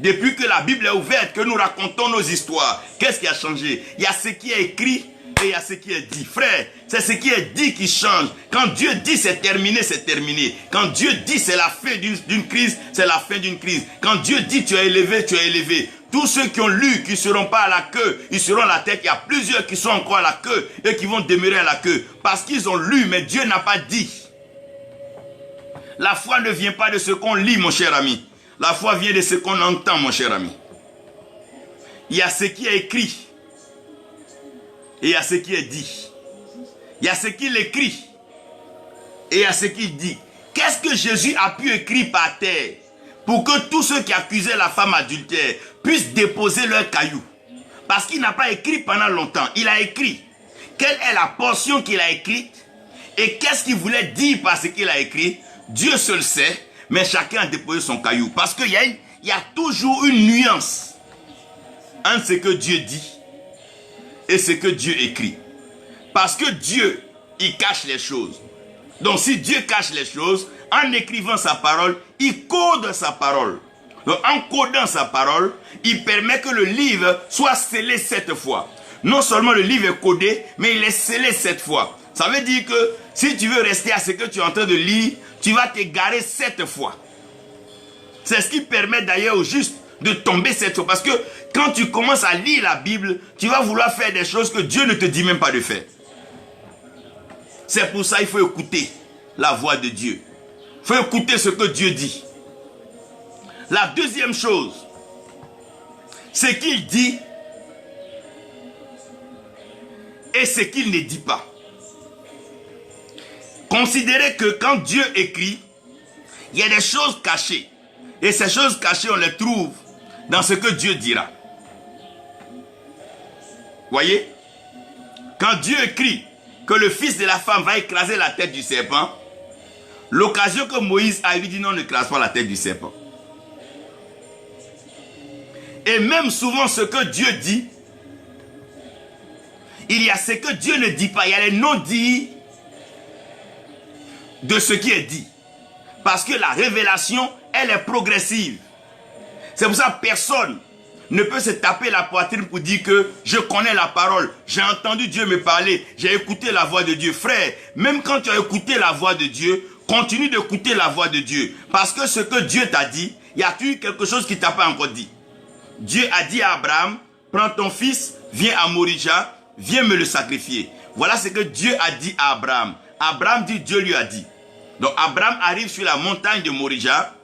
Depuis que la Bible est ouverte, que nous racontons nos histoires, qu'est-ce qui a changé? Il y a ce qui est écrit et il y a ce qui est dit. Frère, c'est ce qui est dit qui change. Quand Dieu dit c'est terminé, c'est terminé. Quand Dieu dit c'est la fin d'une crise, c'est la fin d'une crise. Quand Dieu dit tu es élevé, tu es élevé. Tous ceux qui ont lu, qui ne seront pas à la queue, ils seront à la tête. Il y a plusieurs qui sont encore à la queue et qui vont demeurer à la queue. Parce qu'ils ont lu, mais Dieu n'a pas dit. La foi ne vient pas de ce qu'on lit, mon cher ami. La foi vient de ce qu'on entend, mon cher ami. Il y a ce qui est écrit et il y a ce qui est dit. Il y a ce qu'il écrit et il y a ce qu'il dit. Qu'est-ce que Jésus a pu écrire par terre pour que tous ceux qui accusaient la femme adultère puissent déposer leurs cailloux? Parce qu'il n'a pas écrit pendant longtemps. Il a écrit. Quelle est la portion qu'il a écrite? Et qu'est-ce qu'il voulait dire par ce qu'il a écrit? Dieu seul sait, mais chacun a déposé son caillou. Parce qu'il y a toujours une nuance entre ce que Dieu dit et ce que Dieu écrit. Parce que Dieu, il cache les choses. Donc si Dieu cache les choses, en écrivant sa parole, il code sa parole. Donc en codant sa parole, il permet que le livre soit scellé 7 fois. Non seulement le livre est codé, mais il est scellé 7 fois. Ça veut dire que si tu veux rester à ce que tu es en train de lire, tu vas t'égarer 7 fois. C'est ce qui permet d'ailleurs au juste de tomber 7 fois. Parce que quand tu commences à lire la Bible, tu vas vouloir faire des choses que Dieu ne te dit même pas de faire. C'est pour ça qu'il faut écouter la voix de Dieu. Il faut écouter ce que Dieu dit. La deuxième chose, ce qu'il dit et ce qu'il ne dit pas. Considérez que quand Dieu écrit, il y a des choses cachées. Et ces choses cachées, on les trouve dans ce que Dieu dira. Voyez? Quand Dieu écrit que le fils de la femme va écraser la tête du serpent, l'occasion que Moïse a, lui dit non, ne écrase pas la tête du serpent. Et même souvent ce que Dieu dit, il y a ce que Dieu ne dit pas, il y a les non-dits de ce qui est dit. Parce que la révélation, elle est progressive. C'est pour ça que personne ne peut se taper la poitrine pour dire que je connais la parole, j'ai entendu Dieu me parler, j'ai écouté la voix de Dieu. Frère, même quand tu as écouté la voix de Dieu, continue d'écouter la voix de Dieu. Parce que ce que Dieu t'a dit, il y a eu quelque chose qu'il ne t'a pas encore dit. Dieu a dit à Abraham, prends ton fils, viens à Morija, viens me le sacrifier. Voilà ce que Dieu a dit à Abraham. Abraham dit, Dieu lui a dit. Donc Abraham arrive sur la montagne de Morija,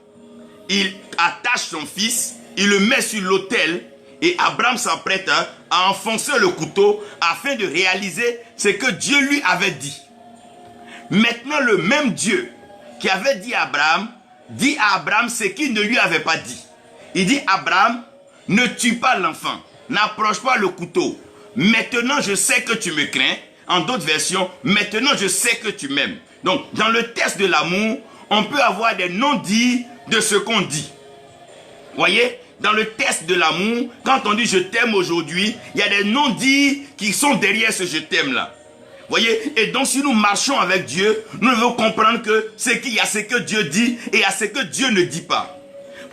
il attache son fils, il le met sur l'autel et Abraham s'apprête à enfoncer le couteau afin de réaliser ce que Dieu lui avait dit. Maintenant, le même Dieu qui avait dit à Abraham ce qu'il ne lui avait pas dit. Il dit, Abraham, ne tue pas l'enfant, n'approche pas le couteau. Maintenant, je sais que tu me crains. En d'autres versions, maintenant, je sais que tu m'aimes. Donc, dans le test de l'amour, on peut avoir des non-dits de ce qu'on dit. Voyez, dans le test de l'amour, quand on dit je t'aime aujourd'hui, il y a des non-dits qui sont derrière ce je t'aime là. Voyez, et donc si nous marchons avec Dieu, nous devons comprendre que c'est qu'il y a ce que Dieu dit et il y a ce que Dieu ne dit pas.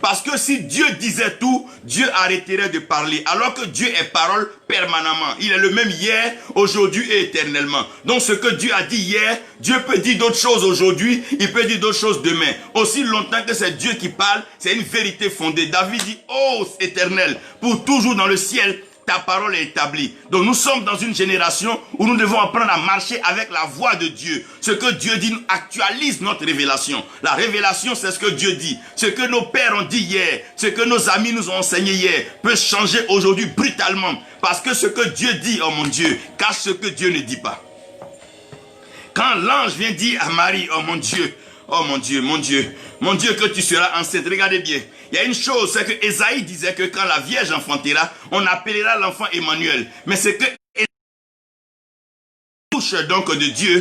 Parce que si Dieu disait tout, Dieu arrêterait de parler. Alors que Dieu est parole permanemment. Il est le même hier, aujourd'hui et éternellement. Donc ce que Dieu a dit hier, Dieu peut dire d'autres choses aujourd'hui, il peut dire d'autres choses demain. Aussi longtemps que c'est Dieu qui parle, c'est une vérité fondée. David dit, ô éternel, pour toujours dans le ciel, ta parole est établie. Donc nous sommes dans une génération où nous devons apprendre à marcher avec la voix de Dieu. Ce que Dieu dit actualise notre révélation. La révélation, c'est ce que Dieu dit. Ce que nos pères ont dit hier, ce que nos amis nous ont enseigné hier, peut changer aujourd'hui brutalement. Parce que ce que Dieu dit, oh mon Dieu, cache ce que Dieu ne dit pas. Quand l'ange vient dire à Marie, oh mon Dieu, oh mon Dieu, mon Dieu, mon Dieu que tu seras enceinte. Regardez bien. Il y a une chose, c'est que Ésaïe disait que quand la Vierge enfantera, on appellera l'enfant Emmanuel. Mais c'est que touche donc de Dieu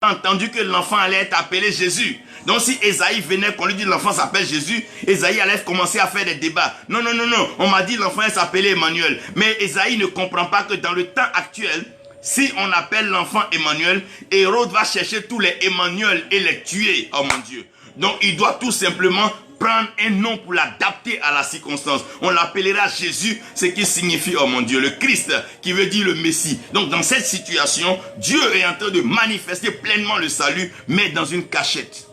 a entendu que l'enfant allait être appelé Jésus. Donc si Ésaïe venait qu'on lui dit l'enfant s'appelle Jésus, Ésaïe allait commencer à faire des débats. Non, non, non, non, on m'a dit l'enfant s'appelait Emmanuel. Mais Ésaïe ne comprend pas que dans le temps actuel, si on appelle l'enfant Emmanuel, Hérode va chercher tous les Emmanuel et les tuer. Oh mon Dieu. Donc il doit tout simplement prendre un nom pour l'adapter à la circonstance. On l'appellera Jésus, ce qui signifie, oh mon Dieu, le Christ, qui veut dire le Messie. Donc dans cette situation, Dieu est en train de manifester pleinement le salut, mais dans une cachette.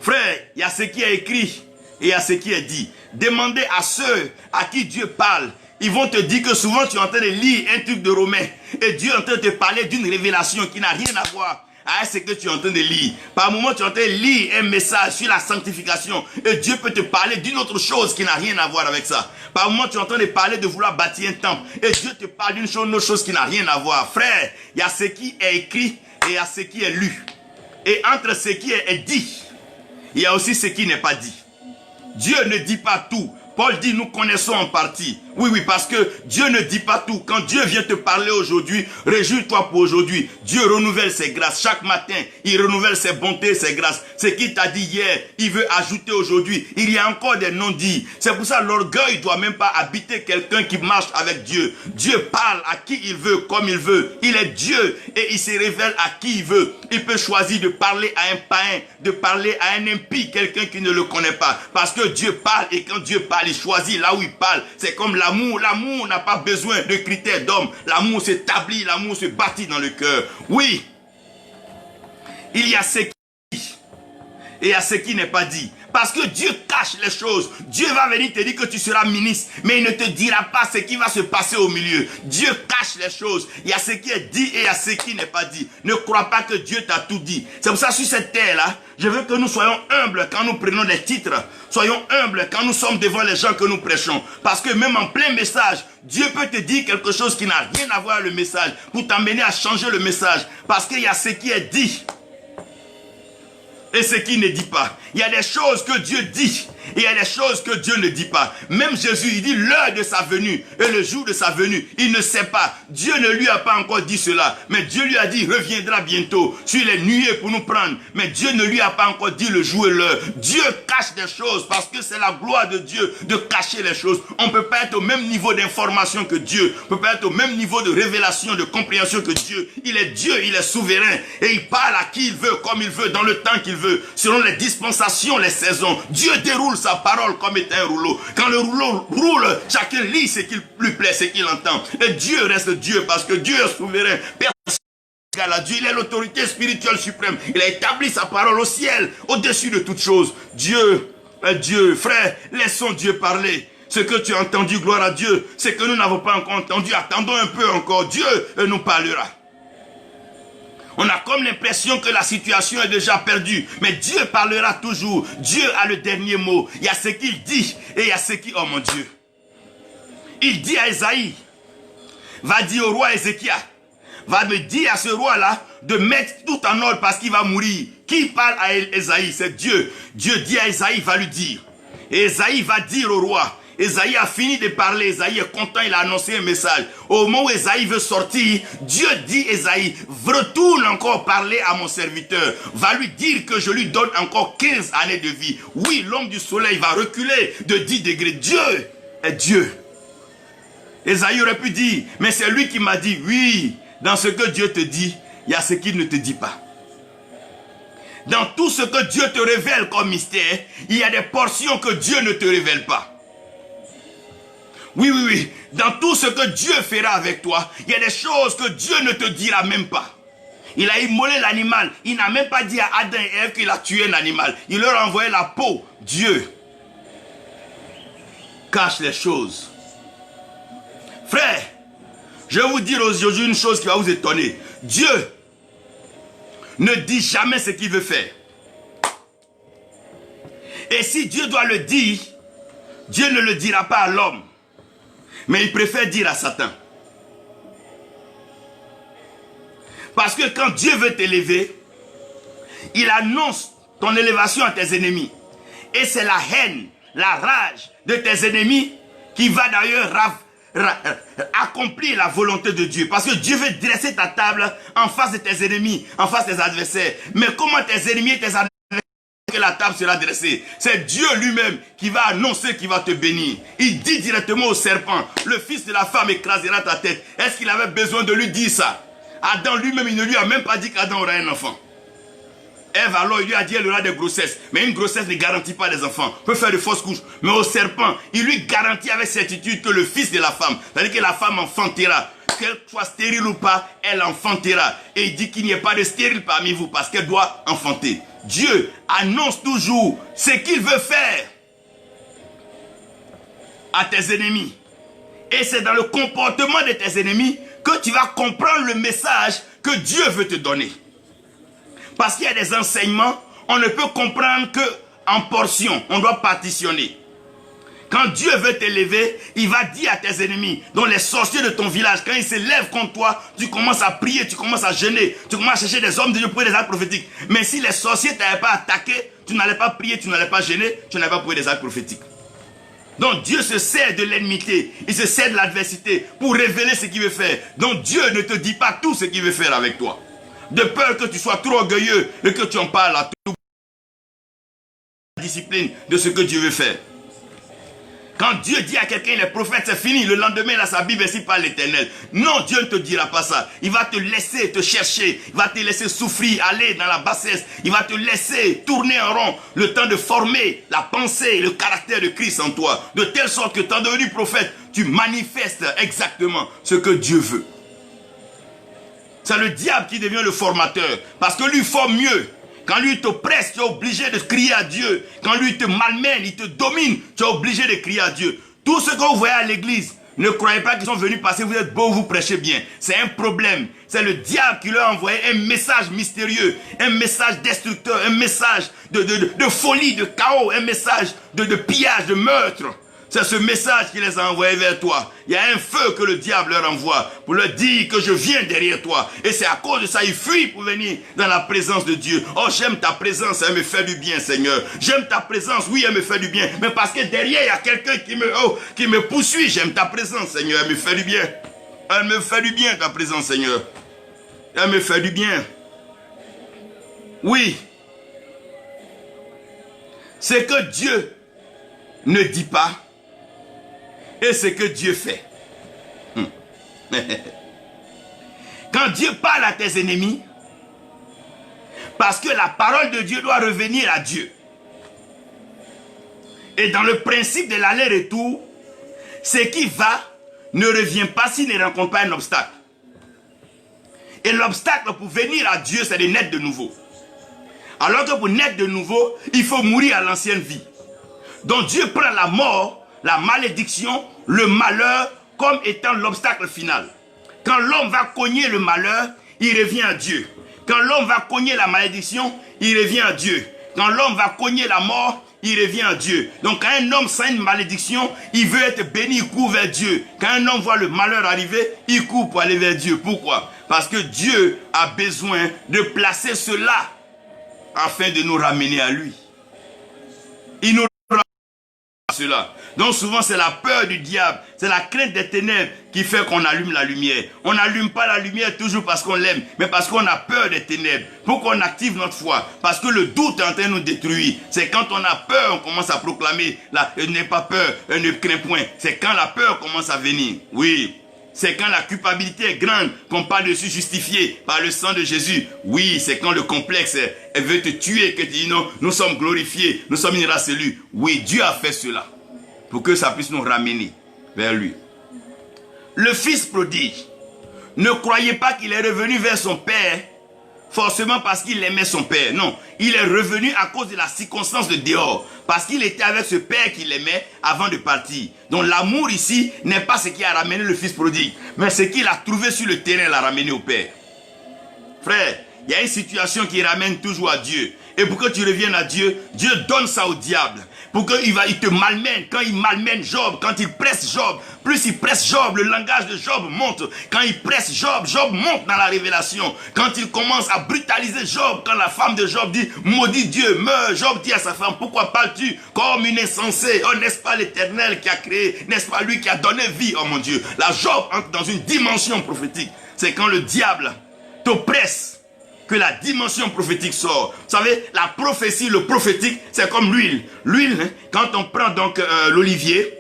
Frère, il y a ce qui est écrit et il y a ce qui est dit. Demandez à ceux à qui Dieu parle. Ils vont te dire que souvent tu es en train de lire un truc de Romains et Dieu est en train de te parler d'une révélation qui n'a rien à voir avec ce que tu es en train de lire. Par moment, tu es en train de lire un message sur la sanctification et Dieu peut te parler d'une autre chose qui n'a rien à voir avec ça. Par moment, tu es en train de parler de vouloir bâtir un temple et Dieu te parle d'une chose, autre chose qui n'a rien à voir. Frère, il y a ce qui est écrit et il y a ce qui est lu. Et entre ce qui est dit, il y a aussi ce qui n'est pas dit. Dieu ne dit pas tout. Paul dit, nous connaissons en partie. Oui, parce que Dieu ne dit pas tout. Quand Dieu vient te parler aujourd'hui, réjouis-toi pour aujourd'hui. Dieu renouvelle ses grâces. Chaque matin, il renouvelle ses bontés, ses grâces. Ce qu'il t'a dit hier, il veut ajouter aujourd'hui. Il y a encore des non-dits. C'est pour ça que l'orgueil ne doit même pas habiter quelqu'un qui marche avec Dieu. Dieu parle à qui il veut, comme il veut. Il est Dieu et il se révèle à qui il veut. Il peut choisir de parler à un païen, de parler à un impie, quelqu'un qui ne le connaît pas. Parce que Dieu parle et quand Dieu parle, il choisit là où il parle. C'est comme l'amour. L'amour n'a pas besoin de critères d'homme. L'amour s'établit, l'amour se bâtit dans le cœur. Oui, il y a ce qui est dit et il y a ce qui n'est pas dit. Parce que Dieu cache les choses. Dieu va venir te dire que tu seras ministre, mais il ne te dira pas ce qui va se passer au milieu. Dieu cache les choses. Il y a ce qui est dit et il y a ce qui n'est pas dit. Ne crois pas que Dieu t'a tout dit. C'est pour ça sur cette terre-là, je veux que nous soyons humbles quand nous prenons des titres. Soyons humbles quand nous sommes devant les gens que nous prêchons. Parce que même en plein message, Dieu peut te dire quelque chose qui n'a rien à voir avec le message pour t'amener à changer le message. Parce qu'il y a ce qui est dit et ce qui ne dit pas. Il y a des choses que Dieu dit et il y a des choses que Dieu ne dit pas. Même Jésus, il dit l'heure de sa venue et le jour de sa venue, il ne sait pas. Dieu ne lui a pas encore dit cela, mais Dieu lui a dit reviendra bientôt sur les nuées pour nous prendre. Mais Dieu ne lui a pas encore dit le jour et l'heure. Dieu cache des choses parce que c'est la gloire de Dieu de cacher les choses. On ne peut pas être au même niveau d'information que Dieu. On ne peut pas être au même niveau de révélation, de compréhension que Dieu. Il est Dieu, il est souverain et il parle à qui il veut, comme il veut, dans le temps qu'il veut, selon les dispensations, les saisons. Dieu déroule sa parole comme est un rouleau. Quand le rouleau roule, chacun lit ce qu'il lui plaît, ce qu'il entend. Et Dieu reste Dieu parce que Dieu est souverain. Personne n'égale à Dieu. Il est l'autorité spirituelle suprême. Il a établi sa parole au ciel, au-dessus de toutes choses. Dieu est Dieu. Frère, laissons Dieu parler. Ce que tu as entendu, gloire à Dieu. Ce que nous n'avons pas encore entendu, attendons un peu encore. Dieu nous parlera. On a comme l'impression que la situation est déjà perdue. Mais Dieu parlera toujours. Dieu a le dernier mot. Il y a ce qu'il dit et il y a ce qui... Oh mon Dieu. Il dit à Esaïe, va dire au roi Ézéchias, va me dire à ce roi-là de mettre tout en ordre parce qu'il va mourir. Qui parle à Esaïe? C'est Dieu. Dieu dit à Esaïe, va lui dire. Et Esaïe va dire au roi. Esaïe a fini de parler, Esaïe est content, il a annoncé un message. Au moment où Esaïe veut sortir, Dieu dit Esaïe, retourne encore parler à mon serviteur. Va lui dire que je lui donne encore 15 années de vie. Oui, l'homme du soleil va reculer de 10 degrés. Dieu est Dieu. Esaïe aurait pu dire, mais c'est lui qui m'a dit, oui, dans ce que Dieu te dit, il y a ce qu'il ne te dit pas. Dans tout ce que Dieu te révèle comme mystère, il y a des portions que Dieu ne te révèle pas. Oui. Dans tout ce que Dieu fera avec toi, il y a des choses que Dieu ne te dira même pas. Il a immolé l'animal. Il n'a même pas dit à Adam et Ève qu'il a tué un animal. Il leur a envoyé la peau. Dieu cache les choses. Frère, je vais vous dire aujourd'hui une chose qui va vous étonner. Dieu ne dit jamais ce qu'il veut faire. Et si Dieu doit le dire, Dieu ne le dira pas à l'homme. Mais il préfère dire à Satan. Parce que quand Dieu veut t'élever, il annonce ton élévation à tes ennemis. Et c'est la haine, la rage de tes ennemis qui va d'ailleurs accomplir la volonté de Dieu. Parce que Dieu veut dresser ta table en face de tes ennemis, en face de tes adversaires. Mais comment tes ennemis et tes adversaires que la table sera dressée? C'est Dieu lui-même qui va annoncer qu'il va te bénir. Il dit directement au serpent, le fils de la femme écrasera ta tête. Est-ce qu'il avait besoin de lui dire ça? Adam lui-même, il ne lui a même pas dit qu'Adam aurait un enfant. Ève, alors, il lui a dit, elle aura des grossesses. Mais une grossesse ne garantit pas des enfants. On peut faire de fausses couches. Mais au serpent, il lui garantit avec certitude que le fils de la femme, c'est-à-dire que la femme enfantera. Qu'elle soit stérile ou pas, elle enfantera. Et il dit qu'il n'y ait pas de stérile parmi vous parce qu'elle doit enfanter. Dieu annonce toujours ce qu'il veut faire à tes ennemis. Et c'est dans le comportement de tes ennemis que tu vas comprendre le message que Dieu veut te donner. Parce qu'il y a des enseignements, on ne peut comprendre qu'en portions. On doit partitionner. Quand Dieu veut t'élever, il va dire à tes ennemis, dont les sorciers de ton village, quand ils s'élèvent contre toi, tu commences à prier, tu commences à jeûner, tu commences à chercher des hommes de Dieu pour des actes prophétiques. Mais si les sorciers ne t'avaient pas attaqué, tu n'allais pas prier, tu n'allais pas jeûner, tu n'allais pas trouver des actes prophétiques. Donc Dieu se sert de l'ennemité, il se sert de l'adversité pour révéler ce qu'il veut faire. Donc Dieu ne te dit pas tout ce qu'il veut faire avec toi. De peur que tu sois trop orgueilleux et que tu en parles à toute la discipline de ce que Dieu veut faire. Quand Dieu dit à quelqu'un, les prophètes, c'est fini, le lendemain, il a sa Bible, ainsi par l'Éternel. Non, Dieu ne te dira pas ça. Il va te laisser te chercher, il va te laisser souffrir, aller dans la bassesse. Il va te laisser tourner en rond, le temps de former la pensée, le caractère de Christ en toi. De telle sorte que, étant devenu prophète, tu manifestes exactement ce que Dieu veut. C'est le diable qui devient le formateur, parce que lui forme mieux. Quand lui te presse, tu es obligé de crier à Dieu. Quand lui te malmène, il te domine, tu es obligé de crier à Dieu. Tout ce que vous voyez à l'église, ne croyez pas qu'ils sont venus parce que vous êtes beau, vous prêchez bien. C'est un problème. C'est le diable qui leur a envoyé un message mystérieux, un message destructeur, un message de folie, de chaos, un message de pillage, de meurtre. C'est ce message qui les a envoyés vers toi. Il y a un feu que le diable leur envoie pour leur dire que je viens derrière toi. Et c'est à cause de ça, ils fuient pour venir dans la présence de Dieu. Oh, j'aime ta présence, elle me fait du bien, Seigneur. J'aime ta présence, oui, elle me fait du bien. Mais parce que derrière, il y a quelqu'un qui me poursuit. J'aime ta présence, Seigneur, elle me fait du bien. Elle me fait du bien, ta présence, Seigneur. Elle me fait du bien. Oui. C'est que Dieu ne dit pas. Et ce que Dieu fait. Quand Dieu parle à tes ennemis, parce que la parole de Dieu doit revenir à Dieu. Et dans le principe de l'aller-retour, ce qui va ne revient pas s'il ne rencontre pas un obstacle. Et l'obstacle pour venir à Dieu, c'est de naître de nouveau. Alors que pour naître de nouveau, il faut mourir à l'ancienne vie. Donc Dieu prend la mort, la malédiction, le malheur comme étant l'obstacle final. Quand l'homme va cogner le malheur, il revient à Dieu. Quand l'homme va cogner la malédiction, il revient à Dieu. Quand l'homme va cogner la mort, il revient à Dieu. Donc quand un homme sent une malédiction, il veut être béni, il court vers Dieu. Quand un homme voit le malheur arriver, il court pour aller vers Dieu. Pourquoi? Parce que Dieu a besoin de placer cela afin de nous ramener à lui. Il nous cela. Donc souvent c'est la peur du diable, c'est la crainte des ténèbres qui fait qu'on allume la lumière. On n'allume pas la lumière toujours parce qu'on l'aime, mais parce qu'on a peur des ténèbres. Pourquoi on active notre foi? Parce que le doute est en train de nous détruire. C'est quand on a peur, on commence à proclamer, n'aie pas peur, ne crains point. C'est quand la peur commence à venir. Oui. C'est quand la culpabilité est grande qu'on parle de se justifier par le sang de Jésus. Oui, c'est quand le complexe elle veut te tuer que tu dis non, nous sommes glorifiés, nous sommes une race élue. Oui, Dieu a fait cela pour que ça puisse nous ramener vers lui. Le fils prodige, ne croyez pas qu'il est revenu vers son père forcément parce qu'il aimait son père. Non, il est revenu à cause de la circonstance de dehors. Parce qu'il était avec ce père qu'il aimait avant de partir. Donc l'amour ici n'est pas ce qui a ramené le fils prodigue, mais ce qu'il a trouvé sur le terrain l'a ramené au père. Frère, il y a une situation qui ramène toujours à Dieu. Et pour que tu reviennes à Dieu, Dieu donne ça au diable. Pour qu'il te malmène. Quand il malmène Job, quand il presse Job, plus il presse Job, le langage de Job monte. Quand il presse Job, Job monte dans la révélation. Quand il commence à brutaliser Job, quand la femme de Job dit, maudit Dieu, meurs, Job dit à sa femme, pourquoi parles-tu comme une insensée? Oh, n'est-ce pas l'Éternel qui a créé? N'est-ce pas lui qui a donné vie? Oh mon Dieu. Là, Job entre dans une dimension prophétique. C'est quand le diable te presse que la dimension prophétique sort. Vous savez, la prophétie, le prophétique, c'est comme l'huile. L'huile, hein, quand on prend donc l'olivier,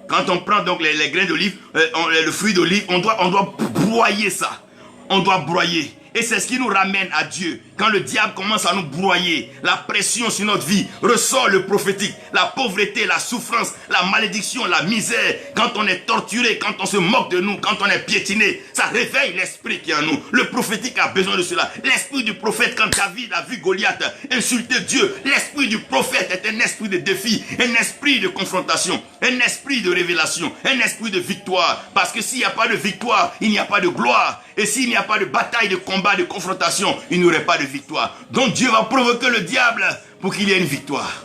quand on prend donc les grains d'olive, le fruit d'olive, on doit broyer ça. On doit broyer. Et c'est ce qui nous ramène à Dieu. quand le diable commence à nous broyer, la pression sur notre vie, ressort le prophétique, la pauvreté, la souffrance, la malédiction, la misère, quand on est torturé, quand on se moque de nous, quand on est piétiné, ça réveille l'esprit qui est en nous. Le prophétique a besoin de cela. L'esprit du prophète, quand David a vu Goliath insulter Dieu, l'esprit du prophète est un esprit de défi, un esprit de confrontation, un esprit de révélation, un esprit de victoire. Parce que s'il n'y a pas de victoire, il n'y a pas de gloire. Et s'il n'y a pas de bataille, de combat, de confrontation, il n'y aurait pas de victoire. Donc Dieu va provoquer le diable pour qu'il y ait une victoire.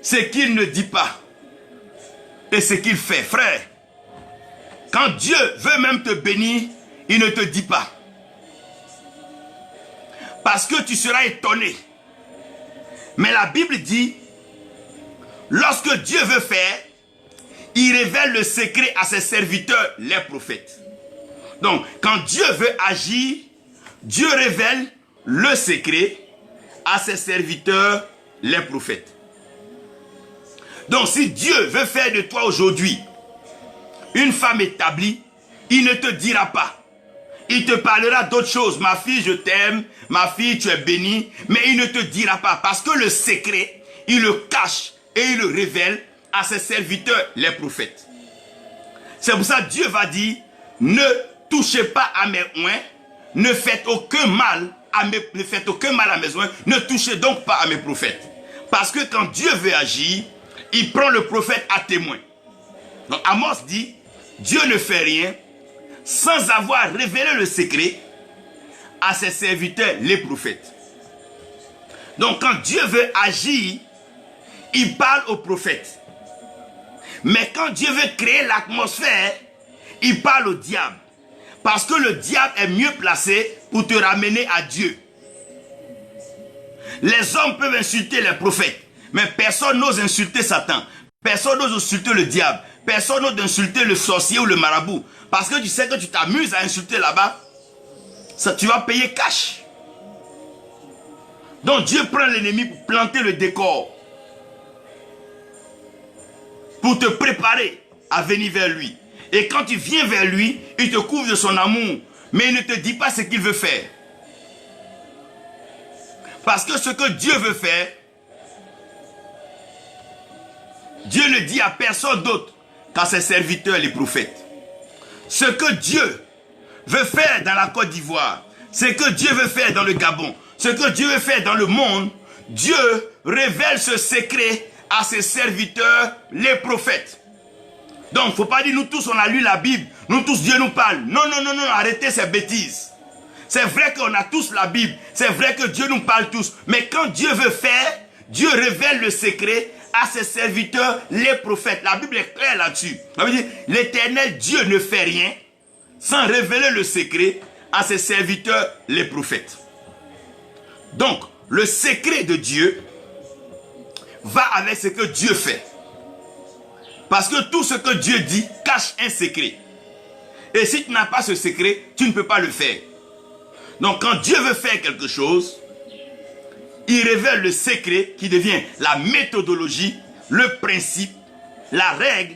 Ce qu'il ne dit pas et ce qu'il fait, frère. Quand Dieu veut même te bénir, il ne te dit pas. Parce que tu seras étonné. Mais la Bible dit, lorsque Dieu veut faire, il révèle le secret à ses serviteurs, les prophètes. Donc, quand Dieu veut agir, Dieu révèle le secret à ses serviteurs, les prophètes. Donc, si Dieu veut faire de toi aujourd'hui une femme établie, il ne te dira pas. Il te parlera d'autres choses. Ma fille, je t'aime. Ma fille, tu es bénie. Mais il ne te dira pas. Parce que le secret, il le cache et il le révèle à ses serviteurs, les prophètes. C'est pour ça que Dieu va dire, ne touchez pas à mes oins, ne faites aucun mal à mes oins, ne touchez donc pas à mes prophètes. Parce que quand Dieu veut agir, il prend le prophète à témoin. Donc Amos dit, Dieu ne fait rien sans avoir révélé le secret à ses serviteurs, les prophètes. Donc quand Dieu veut agir, il parle aux prophètes. Mais quand Dieu veut créer l'atmosphère, il parle au diable. Parce que le diable est mieux placé pour te ramener à Dieu. Les hommes peuvent insulter les prophètes, mais personne n'ose insulter Satan. Personne n'ose insulter le diable. Personne n'ose insulter le sorcier ou le marabout. Parce que tu sais que tu t'amuses à insulter là-bas, tu vas payer cash. Donc Dieu prend l'ennemi pour planter le décor. Pour te préparer à venir vers lui. Et quand tu viens vers lui, il te couvre de son amour. Mais il ne te dit pas ce qu'il veut faire. Parce que ce que Dieu veut faire, Dieu ne dit à personne d'autre qu'à ses serviteurs, les prophètes. Ce que Dieu veut faire dans la Côte d'Ivoire, ce que Dieu veut faire dans le Gabon, ce que Dieu veut faire dans le monde, Dieu révèle ce secret à ses serviteurs, les prophètes. Donc, il ne faut pas dire, nous tous, on a lu la Bible, nous tous, Dieu nous parle. Non, non, non, non, arrêtez ces bêtises. C'est vrai qu'on a tous la Bible, c'est vrai que Dieu nous parle tous. Mais quand Dieu veut faire, Dieu révèle le secret à ses serviteurs, les prophètes. La Bible est claire là-dessus. Ça veut dire, l'Éternel Dieu ne fait rien sans révéler le secret à ses serviteurs, les prophètes. Donc, le secret de Dieu va avec ce que Dieu fait. Parce que tout ce que Dieu dit cache un secret. Et si tu n'as pas ce secret, tu ne peux pas le faire. Donc quand Dieu veut faire quelque chose, il révèle le secret qui devient la méthodologie, le principe, la règle,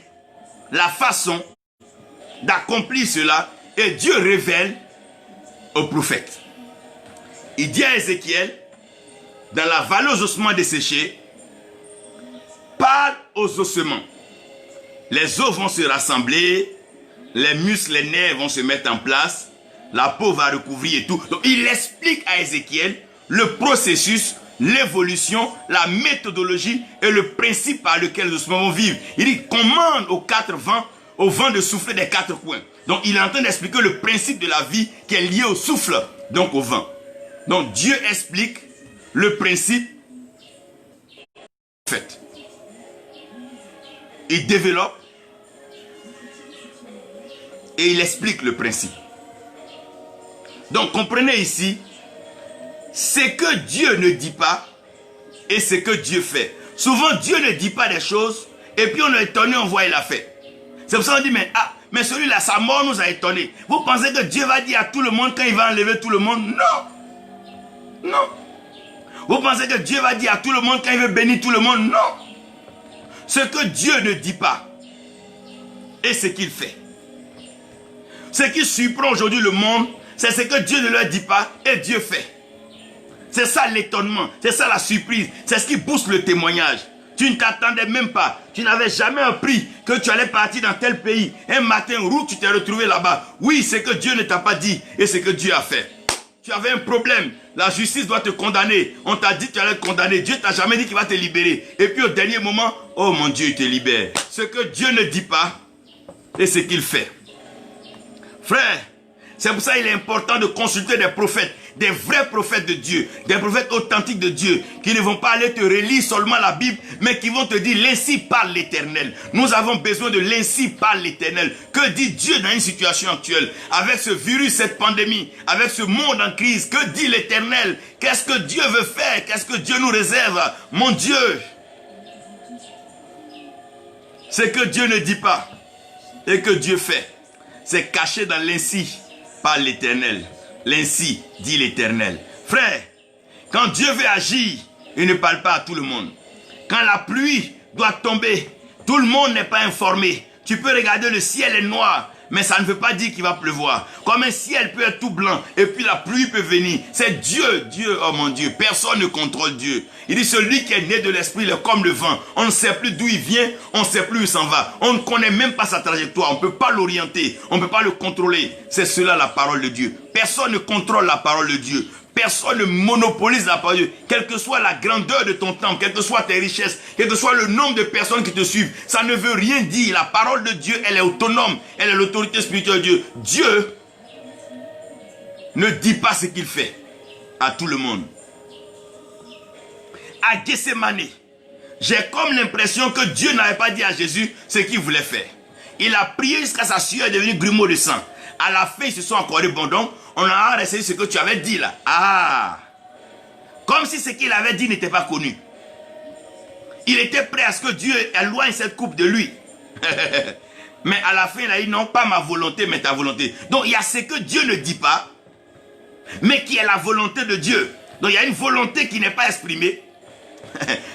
la façon d'accomplir cela. Et Dieu révèle au prophète. Il dit à Ézéchiel, dans la vallée aux ossements desséchés, parle aux ossements. Les os vont se rassembler, les muscles, les nerfs vont se mettre en place, la peau va recouvrir et tout. Donc il explique à Ézéchiel le processus, l'évolution, la méthodologie et le principe par lequel les ossements vont vivre. Il dit, commande aux quatre vents, au vent de souffler des quatre coins. Donc il est en train d'expliquer le principe de la vie qui est lié au souffle, donc au vent. Donc Dieu explique le principe fait. Il développe et il explique le principe. Donc comprenez ici, ce que Dieu ne dit pas et ce que Dieu fait. Souvent Dieu ne dit pas des choses et puis on est étonné, on voit il a fait. C'est pour ça qu'on dit, mais celui-là, sa mort nous a étonnés. Vous pensez que Dieu va dire à tout le monde quand il va enlever tout le monde? Non. Non. Vous pensez que Dieu va dire à tout le monde quand il veut bénir tout le monde? Non. Ce que Dieu ne dit pas et ce qu'il fait. Ce qui surprend aujourd'hui le monde, C'est ce que Dieu ne leur dit pas et Dieu fait. C'est ça l'étonnement, c'est ça la surprise, c'est ce qui booste le témoignage. Tu ne t'attendais même pas, tu n'avais jamais appris que tu allais partir dans tel pays. Un matin, route, tu t'es retrouvé là-bas. Oui, c'est que Dieu ne t'a pas dit et c'est que Dieu a fait. Tu avais un problème, la justice doit te condamner. On t'a dit que tu allais te condamner, Dieu t'a jamais dit qu'il va te libérer. Et puis au dernier moment, oh mon Dieu, il te libère. Ce que Dieu ne dit pas et ce qu'il fait. Frère, c'est pour ça qu'il est important de consulter des prophètes, des vrais prophètes de Dieu, des prophètes authentiques de Dieu, qui ne vont pas aller te relire seulement la Bible, mais qui vont te dire l'ainsi parle l'Éternel. Nous avons besoin de l'ainsi parle l'Éternel. Que dit Dieu dans une situation actuelle? Avec ce virus, cette pandémie, avec ce monde en crise, que dit l'Éternel? Qu'est-ce que Dieu veut faire? Qu'est-ce que Dieu nous réserve? Mon Dieu! Ce que Dieu ne dit pas et que Dieu fait, c'est caché dans l'ainsi parle l'Éternel. L'ainsi dit l'Éternel. Frère, quand Dieu veut agir, il ne parle pas à tout le monde. Quand la pluie doit tomber, tout le monde n'est pas informé. Tu peux regarder, le ciel est noir, mais ça ne veut pas dire qu'il va pleuvoir. Comme un ciel peut être tout blanc, et puis la pluie peut venir. C'est Dieu, Dieu, oh mon Dieu. Personne ne contrôle Dieu. Il dit, celui qui est né de l'esprit, il est comme le vent. On ne sait plus d'où il vient, on ne sait plus où il s'en va. On ne connaît même pas sa trajectoire, on ne peut pas l'orienter, on ne peut pas le contrôler. C'est cela la parole de Dieu. Personne ne contrôle la parole de Dieu. Personne ne monopolise la parole de Dieu. Quelle que soit la grandeur de ton temple, quelles que soient tes richesses, quel que soit le nombre de personnes qui te suivent, ça ne veut rien dire. La parole de Dieu, elle est autonome. Elle est l'autorité spirituelle de Dieu. Dieu ne dit pas ce qu'il fait à tout le monde. À Gethsemane, j'ai comme l'impression que Dieu n'avait pas dit à Jésus ce qu'il voulait faire. Il a prié jusqu'à sa sueur est devenue grumeau de sang. À la fin, ils se sont accordés. Bon, donc, on a resté ce que tu avais dit là. Ah! Comme si ce qu'il avait dit n'était pas connu. Il était prêt à ce que Dieu éloigne cette coupe de lui. Mais à la fin, il a dit non, pas ma volonté, mais ta volonté. Donc, il y a ce que Dieu ne dit pas, mais qui est la volonté de Dieu. Donc, il y a une volonté qui n'est pas exprimée,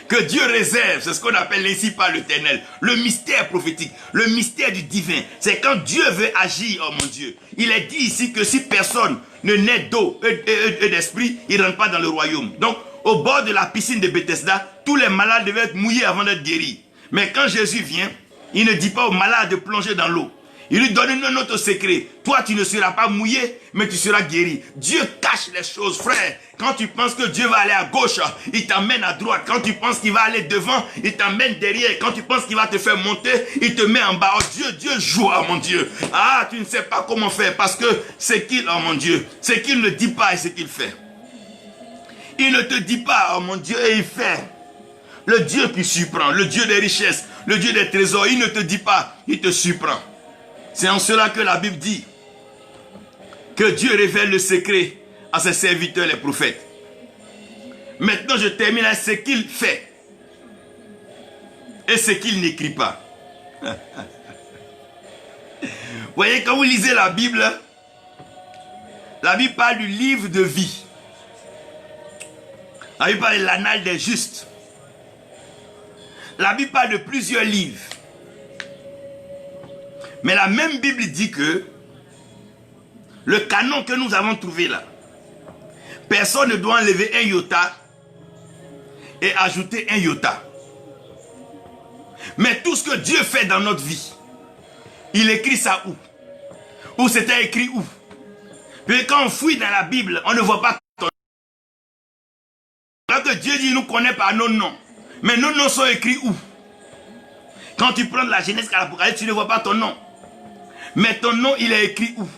que Dieu réserve. C'est ce qu'on appelle l'ainsi parle l'Éternel. Le mystère prophétique, le mystère du divin. C'est quand Dieu veut agir, oh mon Dieu. Il est dit ici que si personne ne naît d'eau et d'esprit, il ne rentre pas dans le royaume. Donc, au bord de la piscine de Bethesda, tous les malades devaient être mouillés avant d'être guéris. Mais quand Jésus vient, il ne dit pas aux malades de plonger dans l'eau. Il lui donne un autre secret. Toi, tu ne seras pas mouillé, mais tu seras guéri. Dieu cache les choses, frère. Quand tu penses que Dieu va aller à gauche, il t'emmène à droite. Quand tu penses qu'il va aller devant, il t'emmène derrière. Quand tu penses qu'il va te faire monter, il te met en bas. Oh Dieu, Dieu joue, oh mon Dieu. Ah, tu ne sais pas comment faire parce que c'est qu'il, oh mon Dieu, c'est qu'il ne dit pas et c'est qu'il fait. Il ne te dit pas, oh mon Dieu, et il fait. Le Dieu qui surprend, le Dieu des richesses, le Dieu des trésors, il ne te dit pas, il te surprend. C'est en cela que la Bible dit que Dieu révèle le secret à ses serviteurs les prophètes. Maintenant, je termine avec ce qu'il fait et ce qu'il n'écrit pas. Vous voyez, quand vous lisez la Bible parle du livre de vie. La Bible parle de l'annale des justes. La Bible parle de plusieurs livres. Mais la même Bible dit que le canon que nous avons trouvé là, personne ne doit enlever un iota et ajouter un iota. Mais tout ce que Dieu fait dans notre vie, il écrit ça où? Ou c'était écrit où? Puis quand on fouille dans la Bible, on ne voit pas ton nom. Alors que Dieu dit, il nous connaît par nos noms. Mais nos noms sont écrits où? Quand tu prends de la Genèse à l'Apocalypse, tu ne vois pas ton nom. Mais ton nom, il est écrit où?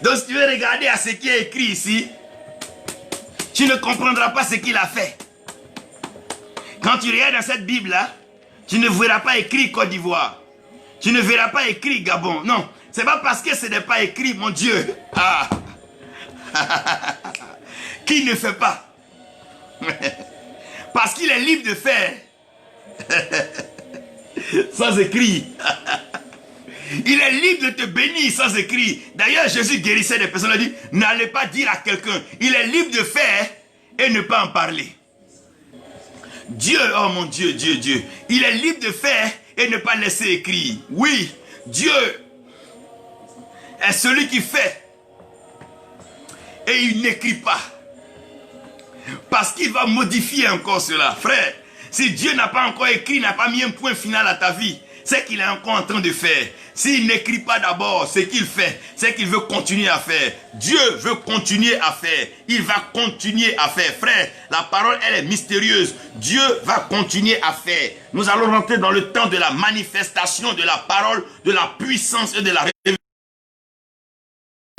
Donc si tu veux regarder à ce qui est écrit ici, tu ne comprendras pas ce qu'il a fait. Quand tu regardes dans cette Bible-là, tu ne verras pas écrit Côte d'Ivoire. Tu ne verras pas écrit Gabon. Non, c'est pas parce que ce n'est pas écrit, mon Dieu. Ah. Qui ne fait pas? Parce qu'il est libre de faire. Sans écrit. Il est libre de te bénir sans écrit. D'ailleurs, Jésus guérissait des personnes. Il a dit, n'allez pas dire à quelqu'un. Il est libre de faire et ne pas en parler. Dieu, oh mon Dieu, Dieu, Dieu. Il est libre de faire et ne pas laisser écrire. Oui, Dieu est celui qui fait et il n'écrit pas. Parce qu'il va modifier encore cela. Frère, si Dieu n'a pas encore écrit, n'a pas mis un point final à ta vie, c'est qu'il est encore en train de faire. S'il n'écrit pas d'abord ce qu'il fait, c'est qu'il veut continuer à faire. Dieu veut continuer à faire. Il va continuer à faire. Frère, la parole, elle est mystérieuse. Dieu va continuer à faire. Nous allons rentrer dans le temps de la manifestation de la parole, de la puissance et de la révélation.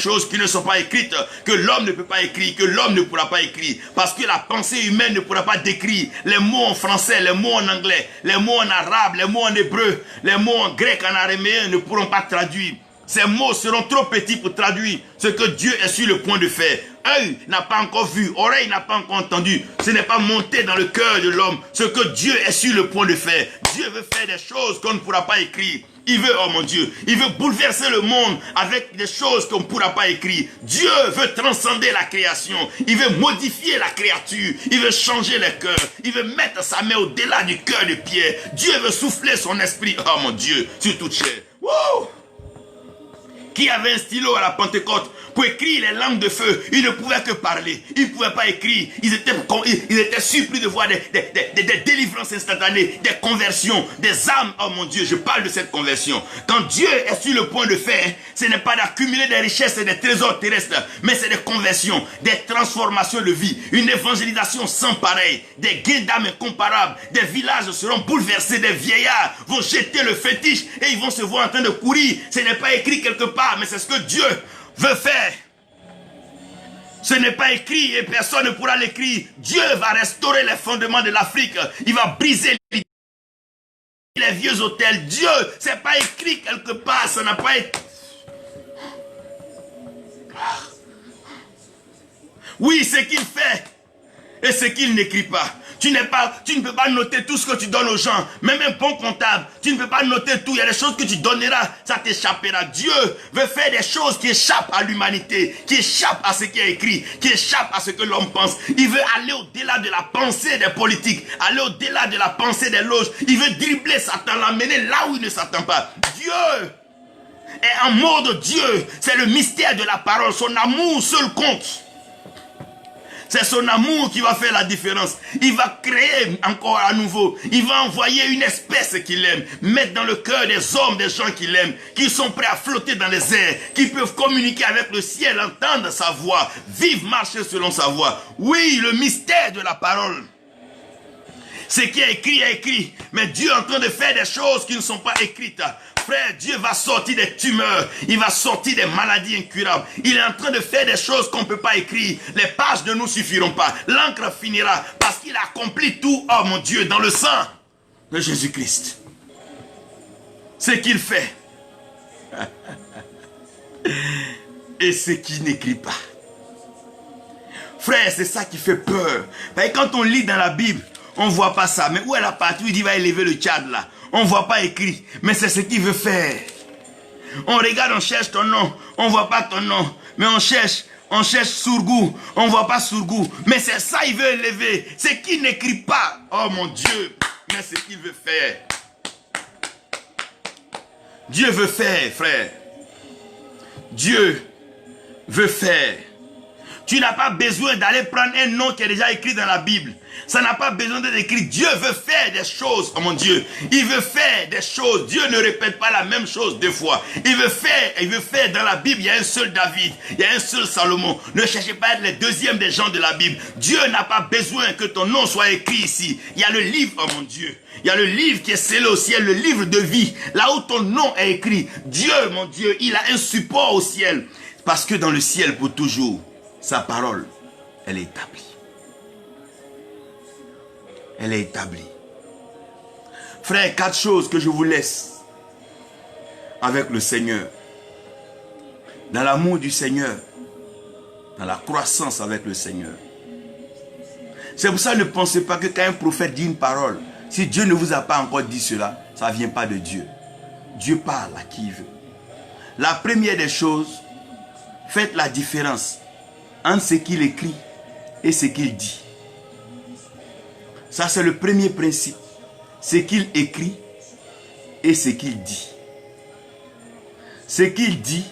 Choses qui ne sont pas écrites, que l'homme ne peut pas écrire, que l'homme ne pourra pas écrire, parce que la pensée humaine ne pourra pas décrire les mots en français, les mots en anglais, les mots en arabe, les mots en hébreu, les mots en grec, en araméen ne pourront pas traduire. Ces mots seront trop petits pour traduire ce que Dieu est sur le point de faire. Œil n'a pas encore vu, oreille n'a pas encore entendu. Ce n'est pas monté dans le cœur de l'homme ce que Dieu est sur le point de faire. Dieu veut faire des choses qu'on ne pourra pas écrire. Il veut, oh mon Dieu, il veut bouleverser le monde avec des choses qu'on ne pourra pas écrire. Dieu veut transcender la création. Il veut modifier la créature. Il veut changer les cœurs. Il veut mettre sa main au-delà du cœur de Pierre. Dieu veut souffler son esprit, oh mon Dieu, sur toute chair. Wow! Qui avait un stylo à la Pentecôte pour écrire les langues de feu? Ils ne pouvaient que parler. Ils ne pouvaient pas écrire. Ils étaient surpris de voir des délivrances instantanées, des conversions, des âmes. Oh mon Dieu, je parle de cette conversion. Quand Dieu est sur le point de faire, ce n'est pas d'accumuler des richesses et des trésors terrestres, mais c'est des conversions, des transformations de vie, une évangélisation sans pareil, des gains d'âme incomparables. Des villages seront bouleversés, des vieillards vont jeter le fétiche et ils vont se voir en train de courir. Ce n'est pas écrit quelque part, mais c'est ce que Dieu veut faire. Ce n'est pas écrit et personne ne pourra l'écrire. Dieu va restaurer les fondements de l'Afrique. Il va briser les vieux hôtels. Dieu, c'est pas écrit quelque part. Ça n'a pas été... Oui, ce qu'il fait et ce qu'il n'écrit pas. Tu ne peux pas noter tout ce que tu donnes aux gens. Même un bon comptable, tu ne peux pas noter tout. Il y a des choses que tu donneras, ça t'échappera. Dieu veut faire des choses qui échappent à l'humanité, qui échappent à ce qui est écrit, qui échappent à ce que l'homme pense. Il veut aller au-delà de la pensée des politiques, aller au-delà de la pensée des loges. Il veut dribbler Satan, l'amener là où il ne s'attend pas. Dieu est en mode Dieu. C'est le mystère de la parole. Son amour seul compte. C'est son amour qui va faire la différence. Il va créer encore à nouveau. Il va envoyer une espèce qu'il aime. Mettre dans le cœur des hommes, des gens qu'il aime. Qui sont prêts à flotter dans les airs. Qui peuvent communiquer avec le ciel, entendre sa voix. Vivre, marcher selon sa voix. Oui, le mystère de la parole. Ce qui est écrit. Mais Dieu est en train de faire des choses qui ne sont pas écrites. Frère, Dieu va sortir des tumeurs. Il va sortir des maladies incurables. Il est en train de faire des choses qu'on ne peut pas écrire. Les pages ne nous suffiront pas. L'encre finira parce qu'il accomplit tout, oh mon Dieu, dans le sang de Jésus-Christ. Ce qu'il fait et ce qu'il n'écrit pas. Frère, c'est ça qui fait peur. Et quand on lit dans la Bible, on ne voit pas ça. Mais où est la partie où il dit va élever le Tchad là? On ne voit pas écrit, mais c'est ce qu'il veut faire. On regarde, on cherche ton nom, on ne voit pas ton nom, mais on cherche Sourgou, on ne voit pas Sourgou, mais c'est ça qu'il veut élever, c'est qu'il n'écrit pas. Oh mon Dieu, mais c'est ce qu'il veut faire. Dieu veut faire, frère. Dieu veut faire. Tu n'as pas besoin d'aller prendre un nom qui est déjà écrit dans la Bible. Ça n'a pas besoin d'être écrit. Dieu veut faire des choses, oh mon Dieu. Il veut faire des choses. Dieu ne répète pas la même chose deux fois. Il veut faire dans la Bible. Il y a un seul David, il y a un seul Salomon. Ne cherchez pas à être les deuxièmes des gens de la Bible. Dieu n'a pas besoin que ton nom soit écrit ici. Il y a le livre, oh mon Dieu. Il y a le livre qui est scellé au ciel, le livre de vie. Là où ton nom est écrit. Dieu, mon Dieu, il a un support au ciel. Parce que dans le ciel, pour toujours, sa parole, elle est établie. Elle est établie. Frère, 4 choses que je vous laisse avec le Seigneur. Dans l'amour du Seigneur. Dans la croissance avec le Seigneur. C'est pour ça, ne pensez pas que quand un prophète dit une parole, si Dieu ne vous a pas encore dit cela, ça ne vient pas de Dieu. Dieu parle à qui il veut. La première des choses, faites la différence entre ce qu'il écrit et ce qu'il dit. Ça, c'est le premier principe. Ce qu'il écrit et ce qu'il dit. Ce qu'il dit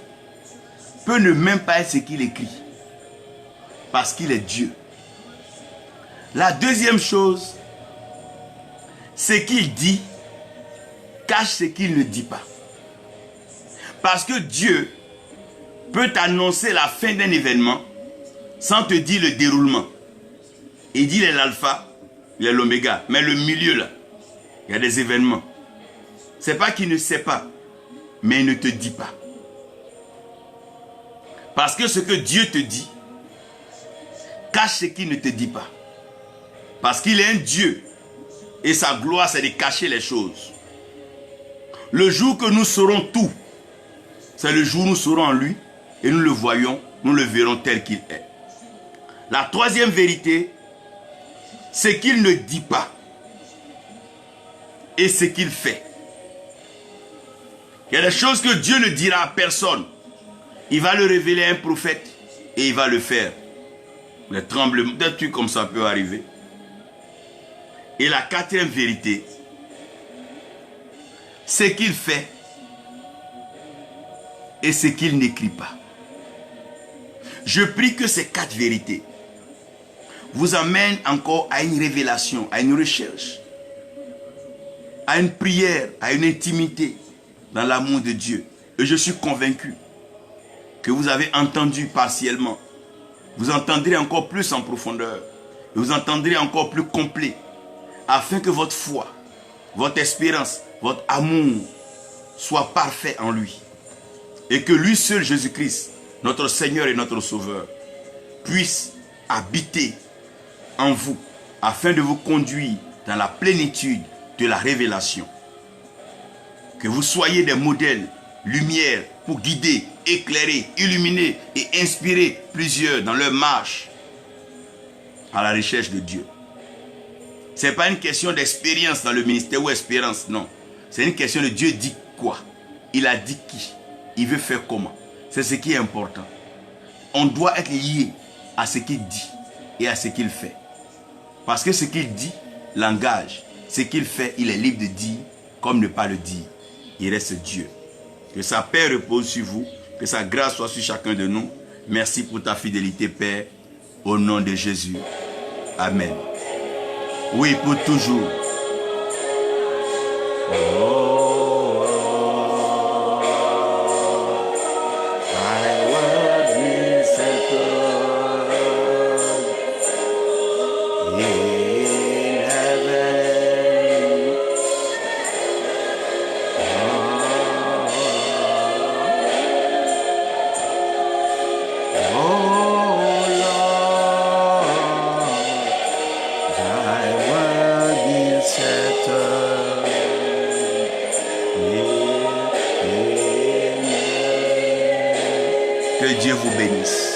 peut ne même pas être ce qu'il écrit. Parce qu'il est Dieu. La deuxième chose, ce qu'il dit cache ce qu'il ne dit pas. Parce que Dieu peut annoncer la fin d'un événement sans te dire le déroulement. Il dit il est l'alpha, il est l'oméga. Mais le milieu là, il y a des événements. C'est pas qu'il ne sait pas, mais il ne te dit pas. Parce que ce que Dieu te dit cache ce qu'il ne te dit pas. Parce qu'il est un Dieu et sa gloire c'est de cacher les choses. Le jour que nous saurons tout, c'est le jour où nous serons en lui et nous le voyons, nous le verrons tel qu'il est. La troisième vérité, c'est qu'il ne dit pas et ce qu'il fait. Il y a des choses que Dieu ne dira à personne. Il va le révéler à un prophète et il va le faire. Les tremblements, des trucs comme ça peut arriver. Et la quatrième vérité, ce qu'il fait et ce qu'il n'écrit pas. Je prie que ces quatre vérités vous amènent encore à une révélation, à une recherche, à une prière, à une intimité dans l'amour de Dieu. Et je suis convaincu que vous avez entendu partiellement. Vous entendrez encore plus en profondeur. Et vous entendrez encore plus complet. Afin que votre foi, votre espérance, votre amour soit parfait en lui. Et que lui seul, Jésus-Christ, notre Seigneur et notre Sauveur, puisse habiter en vous afin de vous conduire dans la plénitude de la révélation. Que vous soyez des modèles, lumière pour guider, éclairer, illuminer et inspirer plusieurs dans leur marche à la recherche de Dieu. Ce n'est pas une question d'expérience dans le ministère ou espérance, non. C'est une question de Dieu dit quoi. Il a dit qui. Il veut faire comment. C'est ce qui est important. On doit être lié à ce qu'il dit et à ce qu'il fait. Parce que ce qu'il dit l'engage. Ce qu'il fait, il est libre de dire comme ne pas le dire. Il reste Dieu. Que sa paix repose sur vous. Que sa grâce soit sur chacun de nous. Merci pour ta fidélité, Père. Au nom de Jésus. Amen. Oui, pour toujours. Que Dieu vous bénisse.